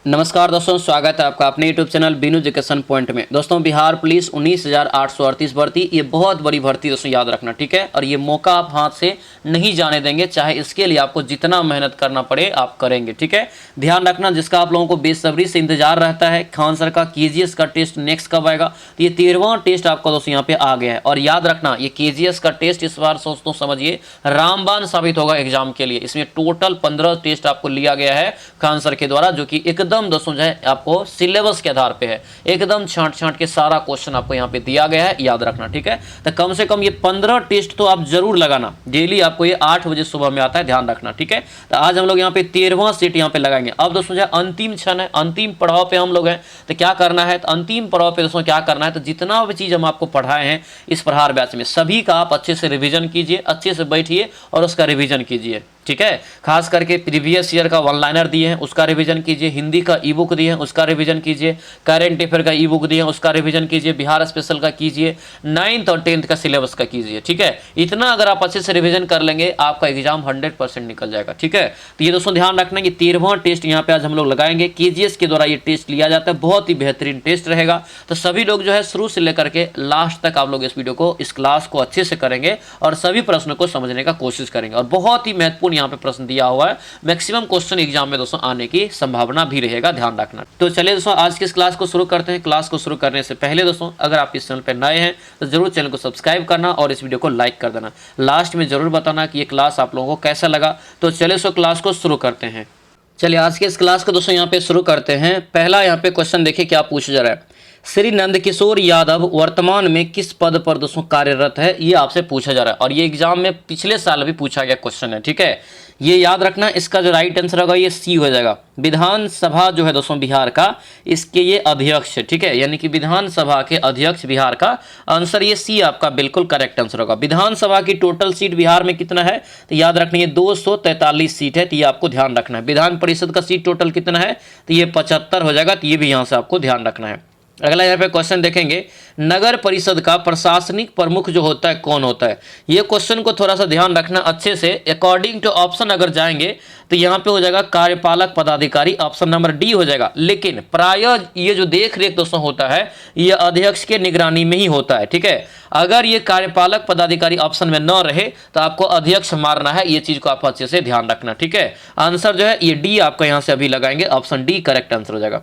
नमस्कार दोस्तों, स्वागत है आपका अपने YouTube channel Binu education point में। दोस्तों, बिहार पुलिस 19,838 भर्ती, ये बहुत बड़ी भर्ती दोस्तों, याद रखना, ठीक है। और ये मौका आप हाथ से नहीं जाने देंगे, चाहे इसके लिए आपको जितना मेहनत करना पड़े आप करेंगे, ठीक है। ध्यान रखना, जिसका आप लोगों को बेसब्री से इंतजार रहता है खान सर का केजीएस का टेस्ट नेक्स्ट कब आएगा, तो ये 13वां टेस्ट आपका दोस्तों यहाँ पे आ गया है। और याद रखना, ये केजीएस का टेस्ट इस बार दोस्तों समझिए रामबाण साबित होगा एग्जाम के लिए। इसमें टोटल 15 टेस्ट आपको लिया गया है खान सर के द्वारा, जो कि एकदम दोस्तों जो है आपको सिलेबस के आधार पे है, एकदम छांट छांट के सारा क्वेश्चन आपको यहाँ पे दिया गया है, याद रखना, ठीक है। तो कम से कम ये 15 टेस्ट तो आप जरूर लगाना। डेली आपको ये 8 बजे सुबह में आता है, ध्यान रखना, ठीक है। तो आज हम लोग यहाँ पे 13वां सेट यहाँ पे लगाएंगे। अब दोस्तों जो है अंतिम क्षण है, अंतिम पड़ाव पे हम लोग हैं। तो क्या करना है, तो अंतिम पड़ाव पे दोस्तों क्या करना है, तो जितना भी चीज हम आपको पढ़ाए हैं इस प्रहार बैच में, सभी का आप अच्छे से रिविजन कीजिए, अच्छे से बैठिए और उसका रिविजन कीजिए, ठीक है। खास करके प्रीवियस ईयर का वन लाइनर दिए हैं उसका रिवीजन कीजिए, हिंदी का ई बुक दिए हैं उसका रिवीजन कीजिए, करेंट अफेयर का ई बुक दिए हैं उसका रिवीजन कीजिए, बिहार स्पेशल का कीजिए, 9th और 10th का सिलेबस का कीजिए, ठीक है। इतना अगर आप अच्छे से रिवीजन कर लेंगे आपका एग्जाम 100% निकल जाएगा, ठीक है। तो ये दोस्तों ध्यान रखना कि 13वां टेस्ट यहाँ पे आज हम लोग लगाएंगे। केजीएस के द्वारा ये टेस्ट लिया जाता है, बहुत ही बेहतरीन टेस्ट रहेगा। तो सभी लोग जो है शुरू से लेकर के लास्ट तक आप लोग इस वीडियो को, इस क्लास को अच्छे से करेंगे और सभी प्रश्नों को समझने का कोशिश करेंगे। और बहुत ही महत्वपूर्ण यहाँ पे प्रश्न दिया हुआ है, मैक्सिमम क्वेश्चन एग्जाम में दोस्तों आने की संभावना भी रहेगा, ध्यान रखना। तो चलिए दोस्तों आज की इस क्लास को शुरू करते हैं। क्लास को शुरू करने से पहले दोस्तों अगर आप इस चैनल पर नए हैं तो जरूर चैनल को सब्सक्राइब करना और इस वीडियो को लाइक कर देना। लास्ट में जरूर बताना कि ये क्लास आप लोगों को कैसा लगा। तो चलिए दोस्तों क्लास को शुरू करते हैं। चलिए आज के इस क्लास को दोस्तों यहाँ पे शुरू करते हैं। पहला यहाँ पे क्वेश्चन देखिए क्या पूछा जा रहा है। श्री नंदकिशोर यादव वर्तमान में किस पद पर दोस्तों कार्यरत है, ये आपसे पूछा जा रहा है। और ये एग्जाम में पिछले साल भी पूछा गया क्वेश्चन है, ठीक है। ये याद रखना, इसका जो राइट आंसर होगा ये सी हो जाएगा। विधानसभा जो है दोस्तों बिहार का, इसके ये अध्यक्ष है, ठीक है। यानी कि विधानसभा के अध्यक्ष बिहार का आंसर ये सी आपका बिल्कुल करेक्ट आंसर होगा। विधानसभा की टोटल सीट बिहार में कितना है, तो याद रखना ये 243 सीट है, तो ये आपको ध्यान रखना है। विधान परिषद का सीट टोटल कितना है, तो ये 75 हो जाएगा, तो ये भी यहाँ से आपको ध्यान रखना है। अगला यहाँ पे क्वेश्चन देखेंगे, नगर परिषद का प्रशासनिक प्रमुख जो होता है कौन होता है। ये क्वेश्चन को थोड़ा सा ध्यान रखना अच्छे से। अकॉर्डिंग टू ऑप्शन अगर जाएंगे तो यहाँ पे हो जाएगा कार्यपालक पदाधिकारी, ऑप्शन नंबर डी हो जाएगा। लेकिन प्रायः ये जो देख रेख दोस्तों होता है ये अध्यक्ष के निगरानी में ही होता है, ठीक है। अगर ये कार्यपालक पदाधिकारी ऑप्शन में न रहे तो आपको अध्यक्ष मारना है, ये चीज को आप अच्छे से ध्यान रखना, ठीक है। आंसर जो है ये डी आपका यहाँ से अभी लगाएंगे, ऑप्शन डी करेक्ट आंसर हो जाएगा।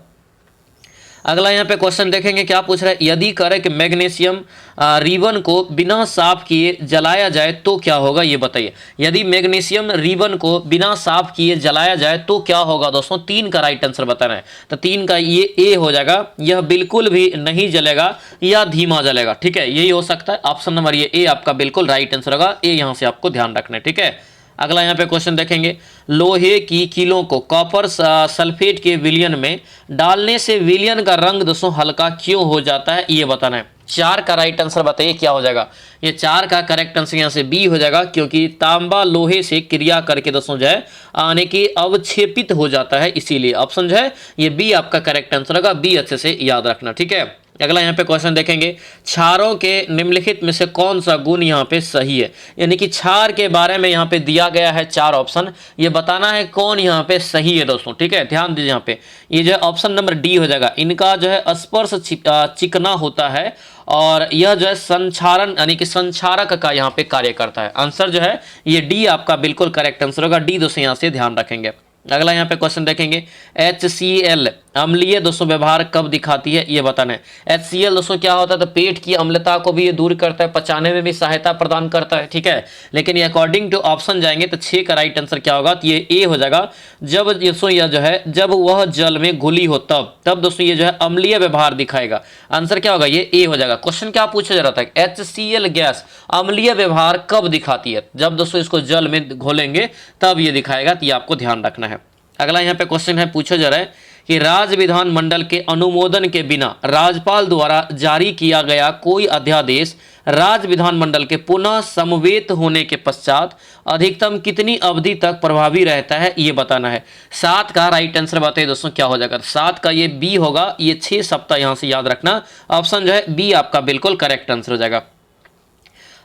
अगला यहाँ पे क्वेश्चन देखेंगे क्या पूछ रहा है। यदि करक मैग्नीशियम रिबन को बिना साफ किए जलाया जाए तो क्या होगा, ये बताइए। यदि मैग्नीशियम रिबन को बिना साफ किए जलाया जाए तो क्या होगा दोस्तों, 3 का राइट आंसर बताना है। तो 3 का ये ए हो जाएगा, यह बिल्कुल भी नहीं जलेगा या धीमा जलेगा, ठीक है। यही हो सकता है, ऑप्शन नंबर ये ए आपका बिल्कुल राइट आंसर होगा। ए यहाँ से आपको ध्यान रखना है, ठीक है। अगला यहाँ पे क्वेश्चन देखेंगे, लोहे की कीलों को कॉपर सल्फेट के विलयन में डालने से विलयन का रंग दोस्तों हल्का क्यों हो जाता है, ये बताना है। 4 का राइट आंसर बताइए क्या हो जाएगा। ये 4 का करेक्ट आंसर यहाँ से बी हो जाएगा, क्योंकि तांबा लोहे से क्रिया करके दोस्तों जो है आने के अवक्षेपित हो जाता है, इसीलिए ऑप्शन जो है ये बी आपका करेक्ट आंसर होगा। बी अच्छे से याद रखना, ठीक है। अगला यहाँ पे क्वेश्चन देखेंगे, क्षारों के निम्नलिखित में से कौन सा गुण यहाँ पे सही है। यानी कि क्षार के बारे में यहाँ पे दिया गया है 4 ऑप्शन, ये बताना है कौन यहाँ पे सही है दोस्तों, ठीक है। ध्यान दीजिए यहाँ पे, ये जो है ऑप्शन नंबर डी हो जाएगा। इनका जो है स्पर्श चिकना होता है और यह जो है संक्षारण यानी कि संक्षारक का यहाँ पे कार्य करता है। आंसर जो है ये डी आपका बिल्कुल करेक्ट आंसर होगा। डी दोस्तों यहाँ से ध्यान रखेंगे। अगला यहाँ पे क्वेश्चन देखेंगे, HCl अम्लीय दोस्तों व्यवहार कब दिखाती है, ये बताना है। HCl दोस्तों क्या होता है, तो पेट की अम्लता को भी ये दूर करता है, पचाने में भी सहायता प्रदान करता है, ठीक है। लेकिन ये अकॉर्डिंग टू ऑप्शन जाएंगे तो 6 का राइट आंसर क्या होगा, तो ये ए हो जाएगा। जब दोस्तों यह जो है जब वह जल में घुली हो तब दोस्तों ये जो है अम्लीय व्यवहार दिखाएगा। आंसर क्या होगा, ये ए हो जाएगा। क्वेश्चन क्या पूछा जा रहा था, HCl गैस अम्लीय व्यवहार कब दिखाती है, जब दोस्तों इसको जल में घोलेंगे तब ये दिखाएगा, तो ये आपको ध्यान रखना है। अगला यहाँ पे क्वेश्चन है पूछा जा रहा है कि राज्य विधान मंडल के अनुमोदन के बिना राज्यपाल द्वारा जारी किया गया कोई अध्यादेश राज्य विधान मंडल के पुनः समवेत होने के पश्चात अधिकतम कितनी अवधि तक प्रभावी रहता है, ये बताना है। 7 का राइट आंसर बताइए दोस्तों क्या हो जाएगा। 7 का ये बी होगा, ये 6 सप्ताह यहाँ से याद रखना। ऑप्शन जो है बी आपका बिल्कुल करेक्ट आंसर हो जाएगा।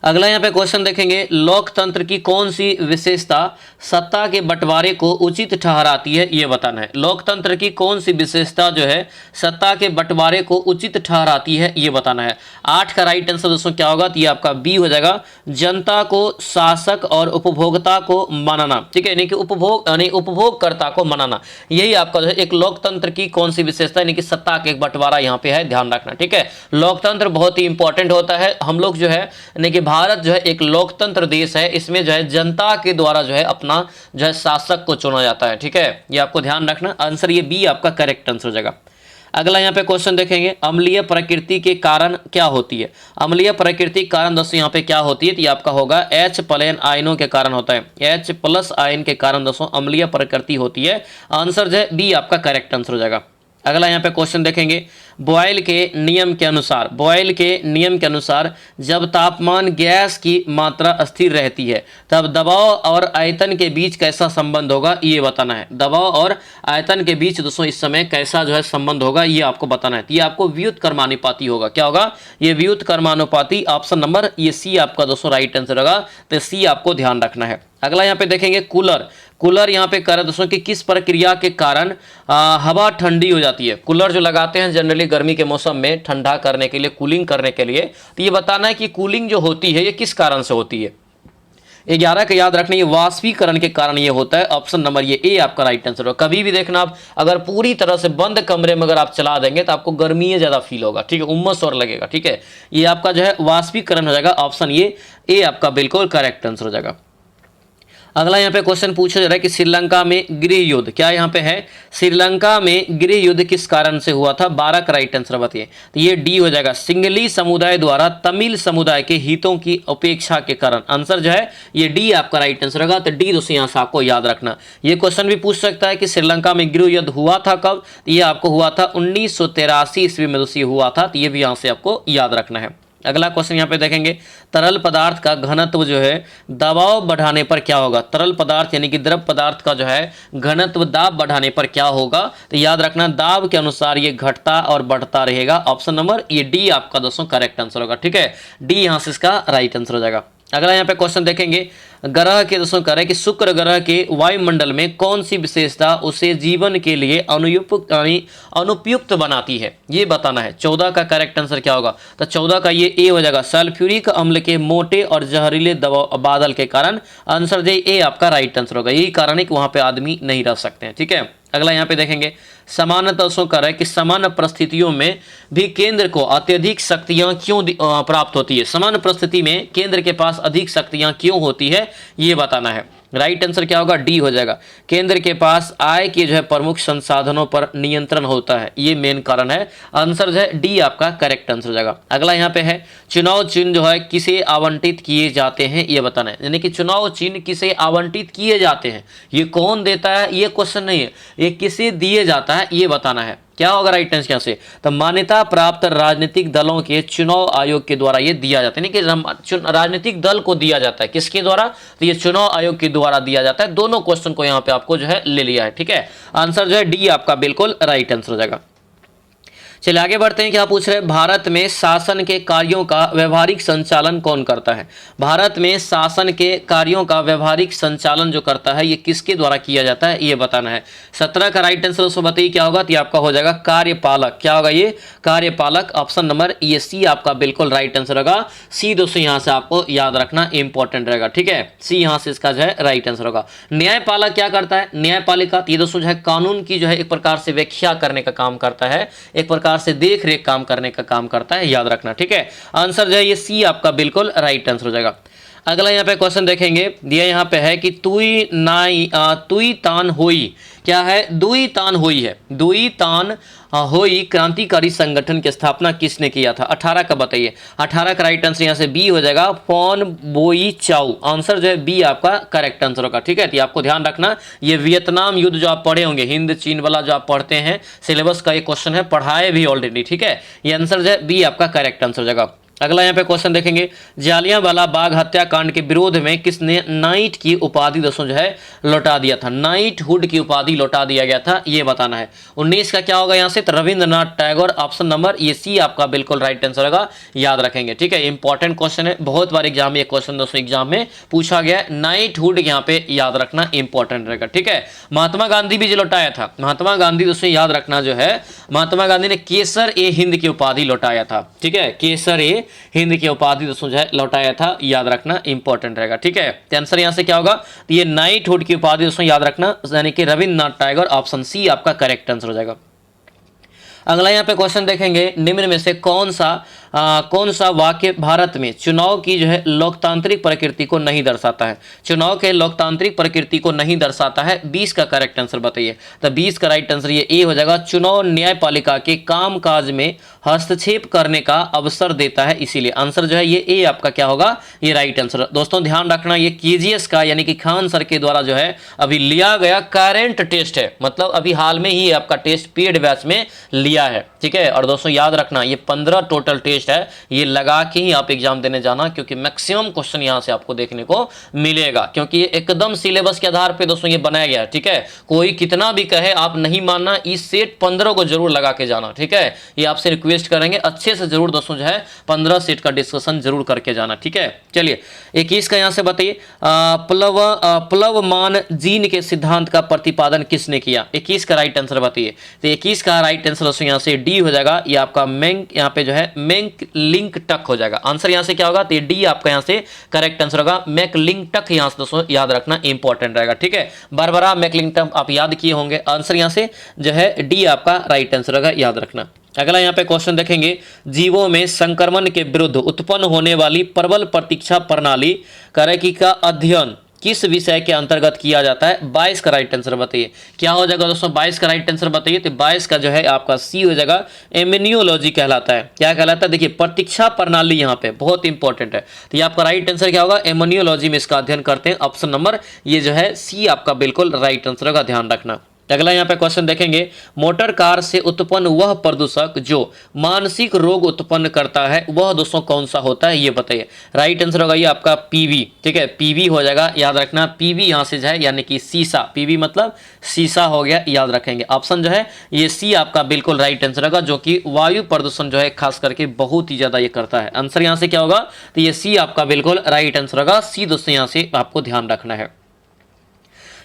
अगला यहाँ पे क्वेश्चन देखेंगे, लोकतंत्र की कौन सी विशेषता सत्ता के बंटवारे को उचित ठहराती है, ये बताना है। लोकतंत्र की कौन सी विशेषता जो है सत्ता के बंटवारे को उचित ठहराती है, ये बताना है। 8 का राइट आंसर दोस्तों क्या होगा, तो ये आपका बी हो जाएगा, जनता को शासक और उपभोक्ता को मनाना। ठीक है, यानी कि उपभोगकर्ता को मनाना, यही आपका जो है एक लोकतंत्र की कौन सी विशेषता, यानी कि सत्ता के बंटवारा यहाँ पे है, ध्यान रखना। ठीक है, लोकतंत्र बहुत ही इंपॉर्टेंट होता है। हम लोग जो है यानी कि भारत जो है एक लोकतंत्र देश है, इसमें जो है जनता के द्वारा जो है अपना जो है शासक को चुना जाता है। ठीक है, ये आपको ध्यान रखना, आंसर ये बी आपका करेक्ट आंसर हो जाएगा। अगला यहाँ पे क्वेश्चन देखेंगे, अम्लीय प्रकृति के कारण क्या होती है। अम्लीय प्रकृति के कारण दोस्तों यहाँ पे क्या होती है, तो ये आपका होगा H प्लेन आयनों के कारण होता है। H प्लस आयन के कारण दोस्तों अम्लीय प्रकृति होती है, आंसर जो है बी आपका करेक्ट आंसर हो जाएगा। अगला यहाँ पे क्वेश्चन देखेंगे, बॉयल के नियम के अनुसार जब तापमान गैस की मात्रा स्थिर रहती है तब दबाव और आयतन के बीच कैसा संबंध होगा, ये बताना है। दबाव और आयतन के बीच दोस्तों इस समय कैसा जो है संबंध होगा, ये आपको बताना है। ये आपको व्युत्क्रमानुपाती होगा। क्या होगा, ये व्युत्क्रमानुपाती। ऑप्शन नंबर ये सी आपका दोस्तों राइट आंसर होगा, तो सी आपको ध्यान रखना है। अगला यहाँ पे देखेंगे, कूलर यहाँ पे कह दोस्तों कि किस प्रक्रिया के कारण हवा ठंडी हो जाती है। कूलर जो लगाते हैं जनरली गर्मी के मौसम में ठंडा करने के लिए, कूलिंग करने के लिए, तो ये बताना है कि कूलिंग जो होती है ये किस कारण से होती है। 11 का याद रखना, ये वाष्पीकरण के कारण ये होता है। ऑप्शन नंबर ये ए आपका राइट आंसर होगा। कभी भी देखना, आप अगर पूरी तरह से बंद कमरे में अगर आप चला देंगे तो आपको गर्मी ज़्यादा फील होगा। ठीक है, उम्मस और लगेगा। ठीक है, ये आपका जो है वाष्पीकरण हो जाएगा। ऑप्शन ये ए आपका बिल्कुल करेक्ट आंसर हो जाएगा। अगला यहाँ पे क्वेश्चन पूछा जा रहा है कि श्रीलंका में गृह युद्ध, क्या यहाँ पे है, श्रीलंका में गृह युद्ध किस कारण से हुआ था। 12 का राइट आंसर बताइए, तो ये डी हो जाएगा, सिंगली समुदाय द्वारा तमिल समुदाय के हितों की उपेक्षा के कारण। आंसर जो है ये डी आपका राइट आंसर होगा, तो डी दोस्तों यहाँ से आपको याद रखना। ये क्वेश्चन भी पूछ सकता है कि श्रीलंका में गृह युद्ध हुआ था कब, तो ये आपको हुआ था 1983 ईस्वी में दोस्तों हुआ था, तो ये भी यहाँ से आपको याद रखना है। अगला क्वेश्चन यहाँ पे देखेंगे, तरल पदार्थ का घनत्व जो है दबाव बढ़ाने पर क्या होगा। तरल पदार्थ यानी कि द्रव पदार्थ का जो है घनत्व दाब बढ़ाने पर क्या होगा, तो याद रखना दाब के अनुसार ये घटता और बढ़ता रहेगा। ऑप्शन नंबर ये डी आपका दोस्तों करेक्ट आंसर होगा। ठीक है, डी यहाँ से इसका राइट आंसर हो जाएगा। अगला यहाँ पे क्वेश्चन देखेंगे, ग्रह के दोस्तों कह रहे हैं कि शुक्र ग्रह के वायुमंडल में कौन सी विशेषता उसे जीवन के लिए अनुपयुक्त बनाती है, ये बताना है। 14 का करेक्ट आंसर क्या होगा, तो 14 का ये ए हो जाएगा, सल्फ्यूरिक अम्ल के मोटे और जहरीले दबाव बादल के कारण। आंसर जो ए आपका राइट आंसर होगा। यही कारण है कि वहां पे आदमी नहीं रह सकते हैं। ठीक है, अगला यहाँ पे देखेंगे, समानता दोस्तों कह रहा है कि समान परिस्थितियों में भी केंद्र को अत्यधिक शक्तियां क्यों प्राप्त होती है। समान परिस्थिति में केंद्र के पास अधिक शक्तियां क्यों होती है, ये बताना है। राइट आंसर क्या होगा, डी हो जाएगा। केंद्र के पास आय के जो है प्रमुख संसाधनों पर नियंत्रण होता है, ये मेन कारण है। आंसर जो है डी आपका करेक्ट आंसर हो जाएगा। अगला यहाँ पे है, चुनाव चिन्ह जो है किसे आवंटित किए जाते हैं, ये बताना है। यानी कि चुनाव चिन्ह किसे आवंटित किए जाते हैं, ये कौन देता है, ये क्वेश्चन नहीं है, ये किसे दिए जाता है, ये बताना है। क्या होगा राइट आंसर यहाँ से, तो मान्यता प्राप्त राजनीतिक दलों के चुनाव आयोग के द्वारा ये दिया जाता है। यानी कि राजनीतिक दल को दिया जाता है, किसके द्वारा, तो ये चुनाव आयोग के द्वारा दिया जाता है। दोनों क्वेश्चन को यहाँ पे आपको जो है ले लिया है। ठीक है, आंसर जो है डी आपका बिल्कुल राइट आंसर हो जाएगा। चलिए आगे बढ़ते हैं। क्या पूछ रहे हैं, भारत में शासन के कार्यों का व्यवहारिक संचालन कौन करता है। भारत में शासन के कार्यों का व्यवहारिक संचालन जो करता है ये किसके द्वारा किया जाता है, ये बताना है। 17 का राइट आंसर दोस्तों बताइए क्या होगा, तो ये आपका हो जाएगा कार्यपालक। क्या होगा ये, कार्यपालक। ऑप्शन नंबर ये सी आपका बिल्कुल राइट आंसर होगा। सी दोस्तों यहाँ से आपको याद रखना इंपॉर्टेंट रहेगा। ठीक है, सी यहाँ से इसका जो है राइट आंसर होगा। न्यायपालक क्या करता है, न्यायपालिका ये दोस्तों जो है कानून की जो है एक प्रकार से व्याख्या करने का काम करता है, एक प्रकार से देख रेख काम करने का काम करता है, याद रखना। ठीक है, आंसर जो है ये सी आपका बिल्कुल राइट आंसर हो जाएगा। अगला यहाँ पे क्वेश्चन देखेंगे, दिया यहाँ पे है कि तुई तान होई, क्या है, दुई तान होई है। दुई तान होई क्रांतिकारी संगठन की स्थापना किसने किया था। 18 का बताइए। 18 का राइट आंसर यहाँ से बी हो जाएगा, फोन बोई चाउ। आंसर जो है बी आपका करेक्ट आंसर होगा। ठीक है, तो आपको ध्यान रखना, ये वियतनाम युद्ध जो आप पढ़े होंगे, हिंद चीन वाला जो आप पढ़ते हैं, सिलेबस का ये क्वेश्चन है, पढ़ाए भी ऑलरेडी। ठीक है, ये आंसर जो है बी आपका करेक्ट आंसर हो जाएगा। अगला यहाँ पे क्वेश्चन देखेंगे, जालियांवाला बाग हत्याकांड के विरोध में किसने नाइट की उपाधि दोस्तों जो है लौटा दिया था, नाइटहुड की उपाधि लौटा दिया गया था, ये बताना है। 19 का क्या होगा यहाँ से, तो रविंद्रनाथ टैगोर, ऑप्शन नंबर ये सी आपका बिल्कुल राइट आंसर होगा, याद रखेंगे। ठीक है, इंपॉर्टेंट क्वेश्चन है, बहुत बार एग्जाम में ये क्वेश्चन दोस्तों एग्जाम में पूछा गया है, नाइटहुड यहाँ पे याद रखना इंपॉर्टेंट रहेगा। ठीक है, महात्मा गांधी भी जो लौटाया था, महात्मा गांधी दोस्तों याद रखना जो है, महात्मा गांधी ने केसर ए हिंद की उपाधि लौटाया था। ठीक है, केसर ए हिंद की उपाधि दोस्तों जो है लौटाया था, याद रखना इंपॉर्टेंट रहेगा। ठीक है, तो आंसर यहां से क्या होगा, तो ये नाइटहुड की उपाधि दोस्तों याद रखना, यानी कि रविंद्रनाथ टैगोर, ऑप्शन सी आपका करेक्ट आंसर हो जाएगा। अगला यहाँ पे क्वेश्चन देखेंगे, निम्न में से कौन सा वाक्य भारत में चुनाव की जो है लोकतांत्रिक प्रकृति को नहीं दर्शाता है, चुनाव के लोकतांत्रिक प्रकृति को नहीं दर्शाता है, 20 का करेक्ट आंसर बताइए। तो 20 का राइट आंसर ये ए हो जाएगा, चुनाव न्यायपालिका के कामकाज में हस्तक्षेप करने का अवसर देता है, इसीलिए आंसर जो है ये ए आपका क्या होगा, ये राइट आंसर। दोस्तों ध्यान रखना, ये केजीएस का यानी कि खान सर के द्वारा जो है अभी लिया गया करेंट टेस्ट है, मतलब अभी हाल में ही आपका टेस्ट पेड बैच में लिया है। ठीक है, और दोस्तों याद रखना ये 15 टोटल टेस्ट है, ये लगा के ही आप एग्जाम देने जाना, क्योंकि मैक्सिमम क्वेश्चन यहां से आपको देखने को मिलेगा, क्योंकि ये एकदम सिलेबस के आधार पे दोस्तों ये बनाया गया है। ठीक है, कोई कितना भी कहे आप नहीं मानना, इस सेट 15 को जरूर लगा के जाना। ठीक है, ये आपसे रिक्वेस्ट करेंगे अच्छे से जरूर दोस्तों जो है 15 सेट का डिस्कशन जरूर करके जाना। ठीक है, चलिए 21 का यहां से बताइए, प्लवमान जीन के सिद्धांत का प्रतिपादन किसने किया, 21 का राइट आंसर बताइए। तो 21 का राइट आंसर दोस्तों यहां से डी हो जाएगा, ये आपका मेंक यहाँ पे जो है मेंक लिंक टक हो जाएगा, आंसर यहां से क्या होगा, तो डी आपका यहां से करेक्ट आंसर होगा, मैक लिंक टक यहां से दोस्तों याद रखना इंपॉर्टेंट रहेगा। ठीक है, बारबरा मैक लिंक टक आप याद किए होंगे, आंसर यहां से जो है डी आपका राइट आंसर होगा, याद रखना। अगला यहाँ पे क्वेश्चन देखेंगे, जीवों में संक्रमण के विरुद्ध उत्पन्न होने वाली प्रबल प्रतीक्षा प्रणाली करैकी का अध्ययन किस विषय के अंतर्गत किया जाता है, 22 का राइट आंसर बताइए। क्या हो जाएगा दोस्तों 22 का राइट आंसर बताइए, तो 22 का जो है आपका सी हो जाएगा, इम्यूनोलॉजी कहलाता है। क्या कहलाता है, देखिए प्रतीक्षा प्रणाली यहाँ पे बहुत इंपॉर्टेंट है, तो ये आपका राइट आंसर क्या होगा, इम्यूनोलॉजी में इसका अध्ययन करते हैं, ऑप्शन नंबर ये जो है सी आपका बिल्कुल राइट आंसर होगा, ध्यान रखना। अगला यहाँ पे क्वेश्चन देखेंगे, मोटर कार से उत्पन्न वह प्रदूषक जो मानसिक रोग उत्पन्न करता है वह दोस्तों कौन सा होता है, ये बताइए। राइट आंसर होगा ये आपका पीवी। ठीक है, पीवी हो जाएगा, याद रखना पीवी यहाँ से जो है यानी कि सीसा, पीवी मतलब सीसा हो गया, याद रखेंगे। ऑप्शन जो है ये सी आपका बिल्कुल राइट आंसर होगा, जो कि वायु प्रदूषण जो है खास करके बहुत ही ज्यादा ये करता है। आंसर यहाँ से क्या होगा, तो ये सी आपका बिल्कुल राइट आंसर होगा, सी दोस्तों यहाँ से आपको ध्यान रखना है।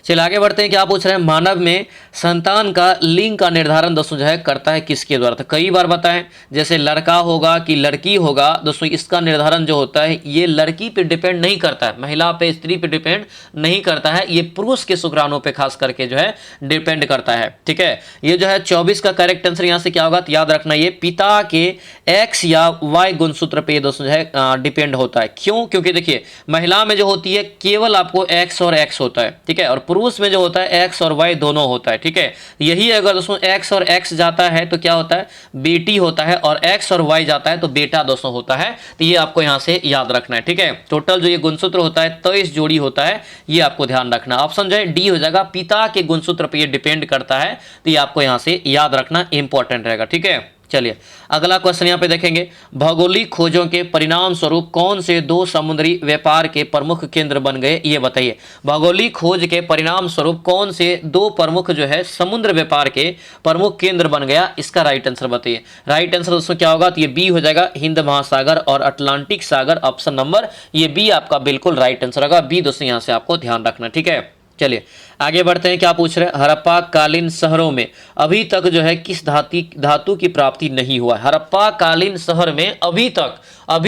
चलिए आगे बढ़ते हैं, क्या पूछ रहे हैं, मानव में संतान का लिंग का निर्धारण दोस्तों जो है करता है किसके द्वारा, तो कई बार बताएं, जैसे लड़का होगा कि लड़की होगा दोस्तों, इसका निर्धारण जो होता है ये लड़की पे डिपेंड नहीं करता है, महिला पे स्त्री पे डिपेंड नहीं करता है, ये पुरुष के शुक्राणु पे खास करके जो है डिपेंड करता है। ठीक है, ये जो है 24 का करेक्ट आंसर यहाँ से क्या होगा, तो याद रखना ये पिता के एक्स या वाई गुणसूत्र पे दोस्तों जो है डिपेंड होता है। क्यों, क्योंकि देखिए महिला में जो होती है केवल आपको एक्स और एक्स होता है, ठीक है, और पुरुष में जो होता है एक्स और वाई दोनों होता है। ठीक है, यही अगर दोस्तों एक्स और एक्स जाता है तो क्या होता है, बेटी होता है, और एक्स और वाई जाता है तो बेटा दोस्तों होता है, तो ये आपको यहां से याद रखना है। ठीक है, टोटल जो ये गुणसूत्र होता है 23 जोड़ी होता है, ये आपको ध्यान रखना। ऑप्शन जो है डी हो जाएगा, पिता के गुणसूत्र पर ये डिपेंड करता है, तो ये आपको यहां से याद रखना इंपॉर्टेंट रहेगा। ठीक है, चलिए अगला क्वेश्चन यहाँ पे देखेंगे, भौगोलिक खोजों के परिणाम स्वरूप कौन से दो समुद्री व्यापार के प्रमुख केंद्र बन गए, ये बताइए। भौगोलिक खोज के परिणाम स्वरूप कौन से दो प्रमुख जो है समुद्र व्यापार के प्रमुख केंद्र बन गया, इसका राइट आंसर बताइए। राइट आंसर दोस्तों क्या होगा, तो ये बी हो जाएगा, हिंद महासागर और अटलांटिक सागर, ऑप्शन नंबर ये बी आपका बिल्कुल राइट आंसर होगा, बी दोस्तों यहाँ से आपको ध्यान रखना। ठीक है, चलिए आगे बढ़ते हैं, क्या पूछ रहे हैं, हड़प्पा कालीन शहरों में अभी तक जो है किस धातु की प्राप्ति नहीं हुआ है। हड़प्पा कालीन शहर में अभी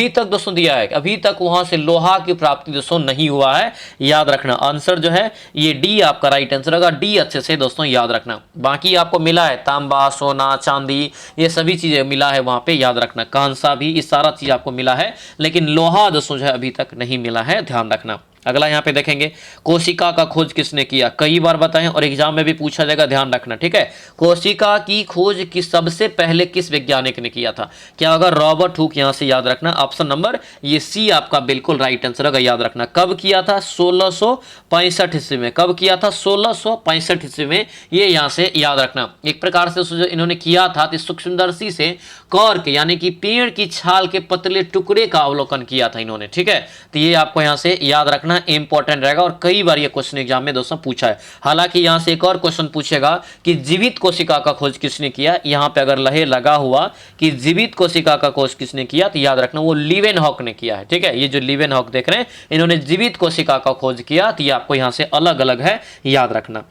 तक दोस्तों दिया है, अभी तक वहां से लोहा की प्राप्ति दोस्तों नहीं हुआ है, याद रखना। आंसर जो है ये डी आपका राइट आंसर होगा, डी अच्छे से दोस्तों याद रखना। बाकी आपको मिला है तांबा, सोना, चांदी, ये सभी चीजें मिला है वहां पे, याद रखना। कांसा भी, ये सारा चीज आपको मिला है, लेकिन लोहा दोस्तों जो है अभी तक नहीं मिला है, ध्यान रखना। अगला यहाँ पे देखेंगे कोशिका का खोज किसने किया, कई बार बताएं और एग्जाम में भी पूछा जाएगा, ध्यान रखना, ठीक है। कोशिका की खोज की सबसे पहले किस वैज्ञानिक ने किया था, क्या होगा, रॉबर्ट हुक, यहाँ से याद रखना ऑप्शन नंबर ये सी आपका बिल्कुल राइट आंसर होगा, याद रखना। कब किया था, 1665 ईस्वी में। कब किया था, 1665 ईस्वी में, ये यहाँ से याद रखना। एक प्रकार से जो इन्होंने किया था तो सूक्ष्मदर्शी से कॉर्क यानी कि पेड़ की छाल के पतले टुकड़े का अवलोकन किया था इन्होंने, ठीक है। तो ये आपको यहाँ से याद रखना इंपॉर्टेंट रहेगा और कई बार ये क्वेश्चन एग्जाम में दोस्तों पूछा है। हालांकि यहां से एक और क्वेश्चन पूछेगा कि जीवित कोशिका का खोज किसने किया, यहां पे अगर लहे लगा हुआ कि जीवित कोशिका का खोज किसने किया तो याद रखना वो लीवेनहॉक ने किया है, ठीक है। ये जो लीवेनहॉक देख रहे हैं इन्होंने जीवित कोशिका का खोज किया, तो ये आपको यहां से अलग अलग है, याद रखना।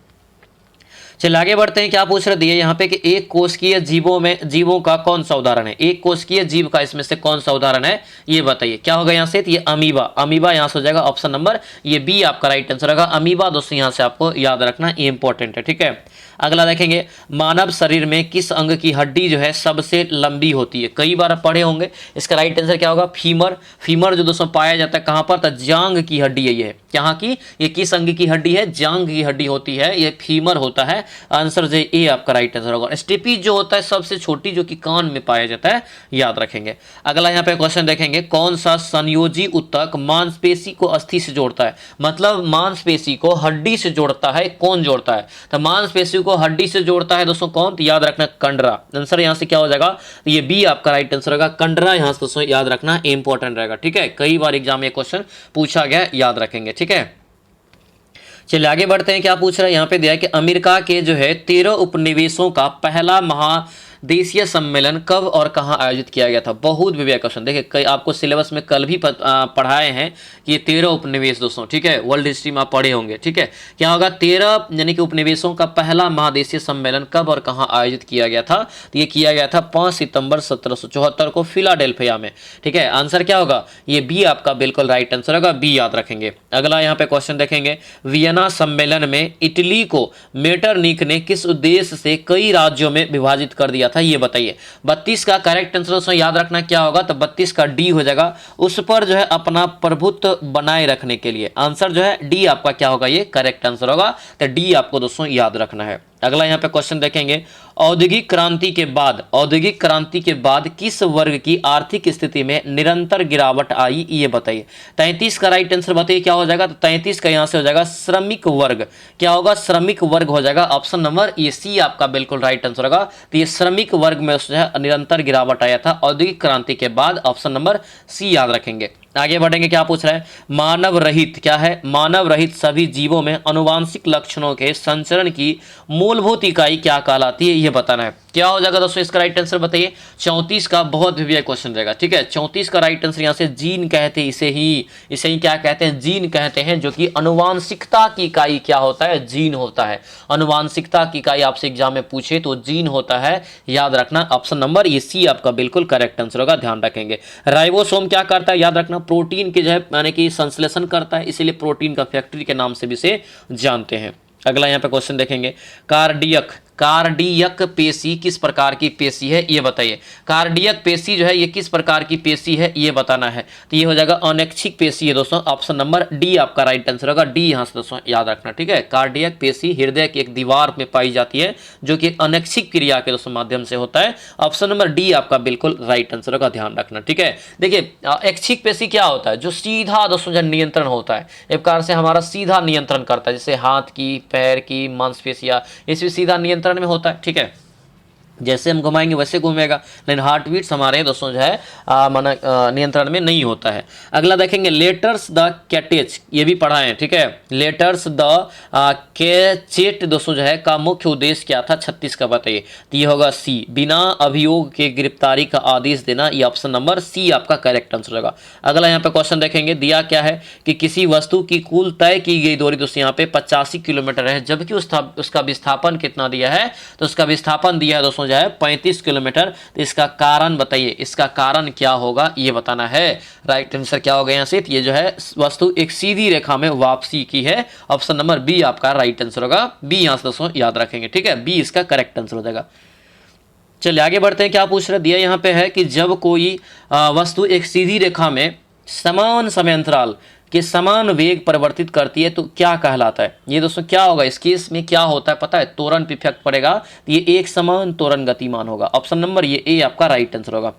चलिए आगे बढ़ते हैं, क्या पूछ रहे दिए यहाँ पे कि एक कोशिकीय जीवों का कौन सा उदाहरण है, एक कोशिकीय जीव का इसमें से कौन सा उदाहरण है, ये बताइए। क्या होगा यहाँ से, तो ये अमीबा, अमीबा यहाँ से हो जाएगा ऑप्शन नंबर ये बी आपका राइट आंसर होगा। अमीबा दोस्तों यहाँ से आपको याद रखना, ये इंपॉर्टेंट है, ठीक है। अगला देखेंगे मानव शरीर में किस अंग की हड्डी जो है सबसे लंबी होती है, कई बार पढ़े होंगे। इसका राइट आंसर क्या होगा, फीमर। फीमर जो दोस्तों पाया जाता है कहाँ पर, तो जांग की हड्डी है, ये यहाँ की, ये किस अंग की हड्डी है, जांग की हड्डी होती है, ये फीमर होता है। आंसर जो ए आपका राइट आंसर होगा। स्टेपीज जो होता है सबसे छोटी जो कि कान में पाया जाता है, याद रखेंगे। अगला यहाँ पे क्वेश्चन देखेंगे कौन सा संयोजी ऊतक मांसपेशी को अस्थि से जोड़ता है, मतलब मांसपेशी को हड्डी से जोड़ता है, कौन जोड़ता है, तो मांसपेशी को हड्डी से जोड़ता है दोस्तों कौन, तो याद रखना कंडरा। आंसर यहाँ से क्या हो जाएगा, तो ये बी आपका राइट आंसर होगा, कंडरा। यहाँ से दोस्तों याद रखना इंपॉर्टेंट रहेगा, ठीक है। कई बार एग्जाम में क्वेश्चन पूछा गया, याद रखेंगे, ठीक है। चलिए आगे बढ़ते हैं, क्या पूछ रहा है यहाँ पे दिया है कि अमेरिका के जो है 13 उपनिवेशों का पहला महादेशीय सम्मेलन कब और कहाँ आयोजित किया गया था। बहुत बढ़िया क्वेश्चन, देखिए कई आपको सिलेबस में कल भी पढ़ाए हैं कि ये 13 उपनिवेश दोस्तों, ठीक है, वर्ल्ड हिस्ट्री में आप पढ़े होंगे, ठीक है। क्या होगा, 13 यानी कि उपनिवेशों का पहला महादेशीय सम्मेलन कब और कहाँ आयोजित किया गया था, तो ये किया गया था 5 सितंबर 1774 को फिलाडेल्फिया में, ठीक है। आंसर क्या होगा, ये बी आपका बिल्कुल राइट आंसर होगा, बी याद रखेंगे। अगला यहाँ पे क्वेश्चन देखेंगे वियना सम्मेलन में इटली को मेटरनिक ने किस उद्देश्य से कई राज्यों में विभाजित कर दिया था, ये बताइए। 32 का करेक्ट आंसर याद रखना क्या होगा, तो 32 का डी हो जाएगा, उस पर जो है अपना प्रभुत्व बनाए रखने के लिए। आंसर जो है डी आपका क्या होगा, ये करेक्ट आंसर होगा, तो डी आपको दोस्तों याद रखना है। अगला यहाँ पे क्वेश्चन देखेंगे औद्योगिक क्रांति के बाद किस वर्ग की आर्थिक स्थिति में निरंतर गिरावट आई, ये बताइए। 33 का राइट आंसर बताइए क्या हो जाएगा, तो 33 का यहाँ से हो जाएगा श्रमिक वर्ग। क्या होगा, श्रमिक वर्ग हो जाएगा, ऑप्शन नंबर ये सी आपका बिल्कुल राइट आंसर होगा। तो ये श्रमिक वर्ग में निरंतर गिरावट आया था औद्योगिक क्रांति के बाद, ऑप्शन नंबर सी याद रखेंगे। आगे बढ़ेंगे, क्या पूछ रहा है मानव रहित, क्या है, मानव रहित सभी जीवों में अनुवांशिक लक्षणों के संचरण की मूलभूत इकाई क्या कहलाती है, ये बताना है। क्या हो जाएगा दोस्तों इसका राइट आंसर बताइए। 34 का बहुत बढ़िया क्वेश्चन रहेगा, ठीक है। 34 का राइट आंसर यहाँ से जीन कहते हैं, इसे ही क्या कहते हैं, जीन कहते हैं, जो कि अनुवांशिकता की इकाई क्या होता है, जीन होता है। अनुवांशिकता की इकाई आपसे एग्जाम में पूछे तो जीन होता है, याद रखना ऑप्शन नंबर ये सी आपका बिल्कुल करेक्ट आंसर होगा, ध्यान रखेंगे। राइबोसोम क्या करता है, याद रखना प्रोटीन के जो है यानी कि संश्लेषण करता है, इसीलिए प्रोटीन का फैक्ट्री के नाम से भी इसे जानते हैं। अगला यहाँ पे क्वेश्चन देखेंगे कार्डियक पेशी किस प्रकार की पेशी है, ये बताइए। कार्डियक पेशी जो है ये किस प्रकार की पेशी है, ये बताना है। तो ये हो जाएगा अनैच्छिक पेशी है दोस्तों, ऑप्शन नंबर डी आपका राइट आंसर होगा, डी यहाँ से दोस्तों याद रखना, ठीक है। कार्डियक पेशी हृदय की एक दीवार में पाई जाती है, जो कि अनैच्छिक क्रिया के दोस्तों माध्यम से होता है, ऑप्शन नंबर डी आपका बिल्कुल राइट आंसर होगा, ध्यान रखना, ठीक है। देखिए ऐच्छिक पेशी क्या होता है, जो सीधा दोस्तों जो नियंत्रण होता है, एक प्रकार से हमारा सीधा नियंत्रण करता है, जैसे हाथ की, पैर की मांसपेशियां, इसमें सीधा नियंत्रण में होता है, ठीक है। जैसे हम घुमाएंगे वैसे घूमेगा, लेकिन हार्ट बीट्स हमारे दोस्तों जो है माना नियंत्रण में नहीं होता है। अगला देखेंगे लेटर्स द कैटेच, ये भी पढ़ा है, ठीक है। लेटर्स द कैचेट दोस्तों जो है का मुख्य उद्देश्य क्या था, 36 का बताइए। तो ये होगा सी, बिना अभियोग के गिरफ्तारी का आदेश देना, ये ऑप्शन नंबर सी आपका करेक्ट आंसर होगा। अगला यहाँ पे क्वेश्चन देखेंगे, दिया क्या है कि किसी वस्तु की कुल तय की गई दूरी दोस्तों यहाँ पे 85 किलोमीटर है, जबकि उसका विस्थापन कितना दिया है, तो उसका विस्थापन दिया है दोस्तों जो है 35 किलोमीटर। तो इसका कारण बताइए, इसका कारण क्या होगा, ये बताना है। राइट आंसर क्या होगा यहाँ से, ये जो है वस्तु एक सीधी रेखा में वापसी की है, ऑप्शन नंबर बी आपका राइट आंसर होगा, बी यहाँ से दोस्तों याद रखेंगे, ठीक है, बी इसका करेक्ट आंसर हो जाएगा। चलिए आगे बढ़ते हैं, क्या पूछ रहे दिया यहाँ पे है कि जब कोई वस्तु एक सीधी रेखा में समान समय अंतराल के समान वेग परिवर्तित करती है तो क्या कहलाता है? ये दोस्तों क्या होगा इस केस में, क्या होता है पता है? त्वरण इफेक्ट पड़ेगा तो ये एक समान त्वरण गतिमान होगा। ऑप्शन नंबर ये ए आपका राइट आंसर होगा।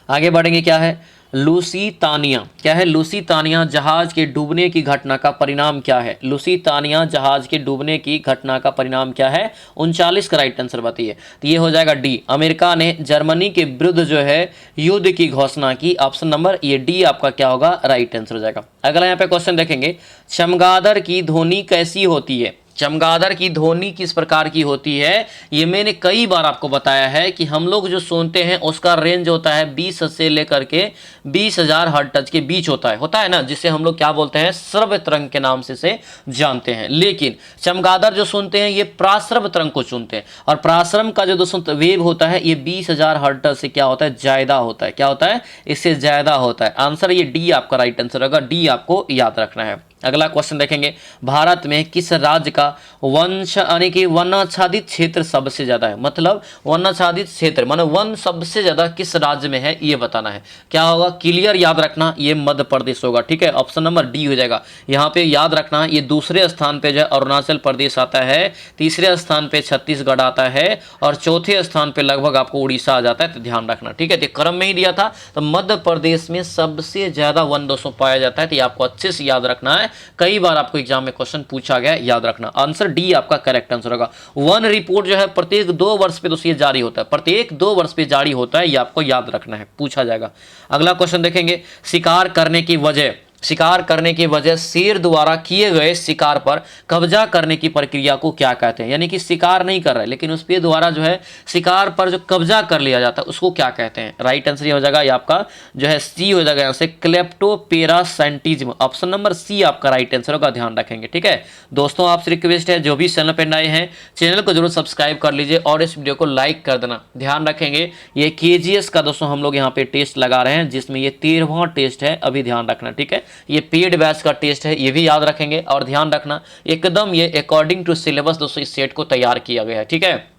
आगे बढ़ेंगे, क्या है? लुसीतानिया। क्या है? लुसीतानिया जहाज के डूबने की घटना का परिणाम क्या है? लुसीतानिया जहाज के डूबने की घटना का परिणाम क्या है? 39 का राइट आंसर बताइए। तो ये हो जाएगा डी, अमेरिका ने जर्मनी के विरुद्ध जो है युद्ध की घोषणा की। ऑप्शन नंबर ये डी आपका क्या होगा? राइट आंसर हो जाएगा। अगला यहाँ पे क्वेश्चन देखेंगे, चमगादड़ की ध्वनि कैसी होती है? चमगादड़ की ध्वनि किस प्रकार की होती है? ये मैंने कई बार आपको बताया है कि हम लोग जो सुनते हैं उसका रेंज होता है 20 से लेकर के 20,000 हर्ट्ज के बीच होता है ना, जिसे हम लोग क्या बोलते हैं? श्रव्य तरंग के नाम से जानते हैं। लेकिन चमगादड़ जो सुनते हैं ये प्राश्रव्य तरंग को सुनते हैं, और प्राश्रम का जो दोस्तों वेव होता है ये 20,000 हर्ट्ज से क्या होता है? ज्यादा होता है। क्या होता है? इससे ज्यादा होता है। आंसर ये डी आपका राइट आंसर होगा। डी आपको याद रखना है। अगला क्वेश्चन देखेंगे, भारत में किस राज्य का वंश यानी कि वनाच्छादित क्षेत्र सबसे ज्यादा है? मतलब वनाच्छादित क्षेत्र माने वन सबसे ज्यादा किस राज्य में है ये बताना है। क्या होगा? क्लियर याद रखना, ये मध्य प्रदेश होगा। ठीक है, ऑप्शन नंबर डी हो जाएगा। यहाँ पे याद रखना, ये दूसरे स्थान पे जो है अरुणाचल प्रदेश आता है, तीसरे स्थान पे छत्तीसगढ़ आता है, और चौथे स्थान पे लगभग आपको उड़ीसा आ जाता है। तो ध्यान रखना। ठीक है, तो क्रम में ही दिया था, तो मध्य प्रदेश में सबसे ज्यादा वन दोस्तों पाया जाता है। तो आपको अच्छे से याद रखना है, कई बार आपको एग्जाम में क्वेश्चन पूछा गया है, याद रखना। आंसर डी आपका करेक्ट आंसर होगा। वन रिपोर्ट जो है प्रत्येक 2 वर्ष पे दोस्तों ये जारी होता है, प्रत्येक 2 वर्ष पे जारी होता है, ये आपको याद रखना है, पूछा जाएगा। अगला क्वेश्चन देखेंगे, शिकार करने की वजह शेर द्वारा किए गए शिकार पर कब्जा करने की प्रक्रिया को क्या कहते हैं? यानी कि शिकार नहीं कर रहे लेकिन उस पे द्वारा जो है शिकार पर जो कब्जा कर लिया जाता है उसको क्या कहते हैं? राइट आंसर ये हो जाएगा, ये आपका जो है सी हो जाएगा, यहाँ से क्लेप्टोपेरासाइंटिज्म। ऑप्शन नंबर सी आपका राइट आंसर होगा, ध्यान रखेंगे। ठीक है दोस्तों, आपसे रिक्वेस्ट है जो भी चैनल पर नए हैं चैनल को जरूर सब्सक्राइब कर लीजिए और इस वीडियो को लाइक कर देना। ध्यान रखेंगे, ये KGS का दोस्तों हम लोग यहाँ पे टेस्ट लगा रहे हैं, जिसमें ये 13वां टेस्ट है, अभी ध्यान रखना। ठीक है, ये पेड बैच का टेस्ट है, ये भी याद रखेंगे। और ध्यान रखना एकदम ये अकॉर्डिंग टू सिलेबस दोस्तों इस सेट को तैयार किया गया है। ठीक है,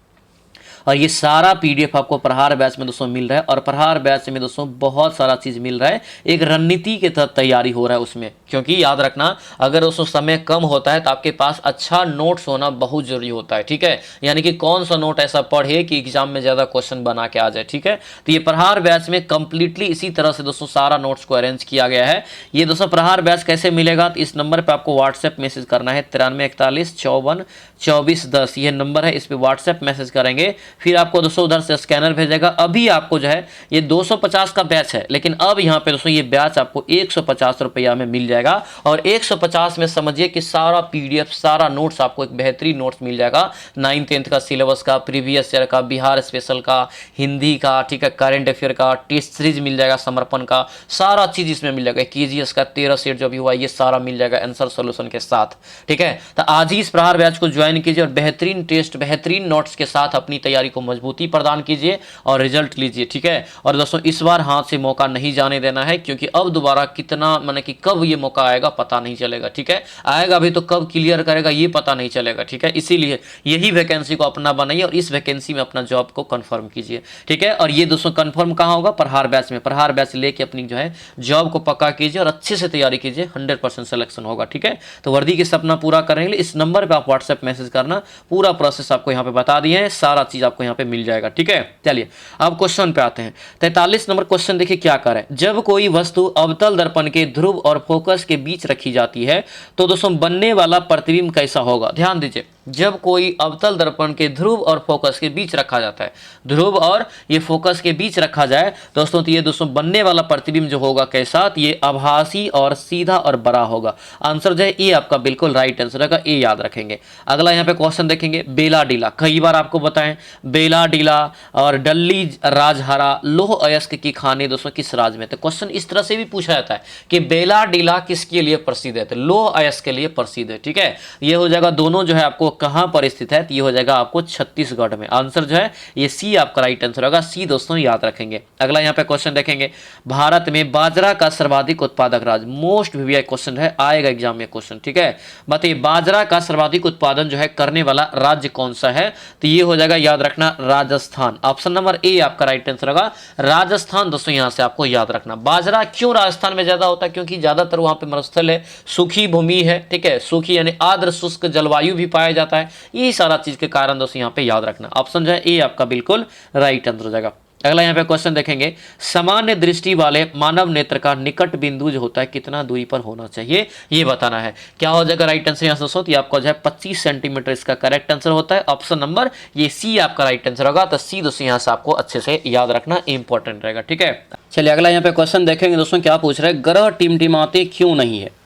और ये सारा PDF आपको प्रहार बैच में दोस्तों मिल रहा है, और प्रहार बैच में दोस्तों बहुत सारा चीज मिल रहा है, एक रणनीति के तहत तैयारी हो रहा है उसमें। क्योंकि याद रखना, अगर दोस्तों समय कम होता है तो आपके पास अच्छा नोट्स होना बहुत जरूरी होता है। ठीक है, यानी कि कौन सा नोट ऐसा पढ़े कि एग्जाम में ज्यादा क्वेश्चन बना के आ जाए। ठीक है, तो ये प्रहार बैच में कंप्लीटली इसी तरह से दोस्तों सारा नोट्स को अरेंज किया गया है। ये दोस्तों प्रहार बैच कैसे मिलेगा? तो इस नंबर पर आपको व्हाट्सएप मैसेज करना है, 9341542410 ये नंबर है, इस पर व्हाट्सएप मैसेज करेंगे, फिर आपको दोस्तों उधर से स्कैनर भेजेगा। अभी आपको जो है ये 250 का बैच है, लेकिन अब यहाँ पे दोस्तों ये बैच आपको 150 रुपया में मिल जाएगा, और 150 में समझिए कि सारा PDF सारा नोट्स आपको एक बेहतरीन नोट्स मिल जाएगा। 9th 10th का सिलेबस का, प्रीवियस ईयर का, बिहार स्पेशल का, हिंदी का, ठीक है, करंट अफेयर का, टेस्ट सीरीज मिल जाएगा, समर्पण का, सारा चीज इसमें मिल जाएगा। KGS का 13 सेट जो भी हुआ ये सारा मिल जाएगा आंसर सोल्यूशन के साथ। ठीक है, तो आज ही इस प्रहार बैच को ज्वाइन कीजिए और बेहतरीन टेस्ट बेहतरीन नोट्स के साथ अपनी तैयारी को मजबूती प्रदान कीजिए और रिजल्ट लीजिए। ठीक है, और दोस्तों इस बार हाथ से मौका नहीं जाने देना है, क्योंकि अब दोबारा कितना माने कि कब ये मौका आएगा पता नहीं चलेगा। ठीक है, आएगा भी तो कब क्लियर करेगा ये पता नहीं चलेगा। ठीक है, इसीलिए यही वैकेंसी को अपना बनाइए और इस वैकेंसी में अपना जॉब को कंफर्म कीजिए। ठीक है, और ये दोस्तों कंफर्म कहाँ होगा? प्रहार बैच में। प्रहार बैच लेके अपनी जो है जॉब को पक्का कीजिए और अच्छे से तैयारी कीजिए, 100% सिलेक्शन होगा। ठीक है, तो वर्दी के सपना पूरा करने के लिए इस नंबर पर आप व्हाट्सएप मैसेज करना, पूरा प्रोसेस आपको यहाँ पे बता दिए हैं, सारा चीज आपको यहाँ पे मिल जाएगा। ठीक है, चलिए अब क्वेश्चन पे आते हैं। 43 नंबर क्वेश्चन देखिए क्या करें। जब कोई वस्तु अवतल दर्पण के ध्रुव और फोकस के बीच रखी जाती है तो दोस्तों बनने वाला प्रतिबिंब कैसा होगा? ध्यान दीजिए, जब कोई अवतल दर्पण के ध्रुव और फोकस के बीच रखा जाता है, ध्रुव और ये फोकस के बीच रखा जाए दोस्तों, तो ये दोस्तों बनने वाला प्रतिबिंब जो होगा कैसा? तो ये आभासी और सीधा और बड़ा होगा। आंसर जो है ये आपका बिल्कुल राइट आंसर होगा, ये याद रखेंगे। अगला यहाँ पे क्वेश्चन देखेंगे, बेला डीला। कई बार आपको बताएं, बेला डीला और डल्ली राजहरा लौह अयस्क की खाने दोस्तों किस राज्य में? तो क्वेश्चन इस तरह से भी पूछा जाता है कि बेला डीला किसके लिए प्रसिद्ध है? तो लौह अयस्क के लिए प्रसिद्ध है। ठीक है, ये हो जाएगा, दोनों जो है आपको कहाँ पर स्थित है, तो ये हो जाएगा आपको छत्तीसगढ़ में। आंसर जो है ये सी आपका राइट आंसर होगा, सी दोस्तों याद रखेंगे। अगला यहाँ पे क्वेश्चन देखेंगे, भारत में बाजरा का सर्वाधिक उत्पादक राज्य, मोस्ट वीवीआई क्वेश्चन है, आएगा एग्जाम में क्वेश्चन, ठीक है। बताइए बाजरा का सर्वाधिक उत्पादन जो है करने वाला राज्य कौन सा है, तो ये हो जाएगा याद रखना राजस्थान। ऑप्शन नंबर ए आपका राइट आंसर होगा राजस्थान। दोस्तों यहां से आपको याद रखना, बाजरा क्यों राजस्थान में ज्यादा होता है, क्योंकि ज्यादातर वहां पे मरुस्थल है, सूखी भूमि है, ठीक है, सूखी यानी आर्द्र शुष्क जलवायु भी पाया जाता है, यही सारा चीज के कारण दोस्तों यहाँ पे याद रखना। ऑप्शन जो है ए आपका बिल्कुल राइट आंसर हो जाएगा। अगला यहाँ पे क्वेश्चन देखेंगे, सामान्य दृष्टि वाले मानव नेत्र का निकट बिंदु जो होता है कितना दूरी पर होना चाहिए, ये बताना है। क्या हो जाएगा राइट आंसर यहाँ से दोस्तों, आपको जो है 25 सेंटीमीटर इसका करेक्ट आंसर होता है। ऑप्शन नंबर ये सी आपका राइट आंसर होगा, तो सी दोस्तों यहाँ से आपको अच्छे से याद रखना इंपॉर्टेंट रहेगा, ठीक है। चलिए अगला यहाँ पे क्वेश्चन देखेंगे दोस्तों, क्या पूछ रहे हैं, ग्रह टिमटिमाते क्यों नहीं है,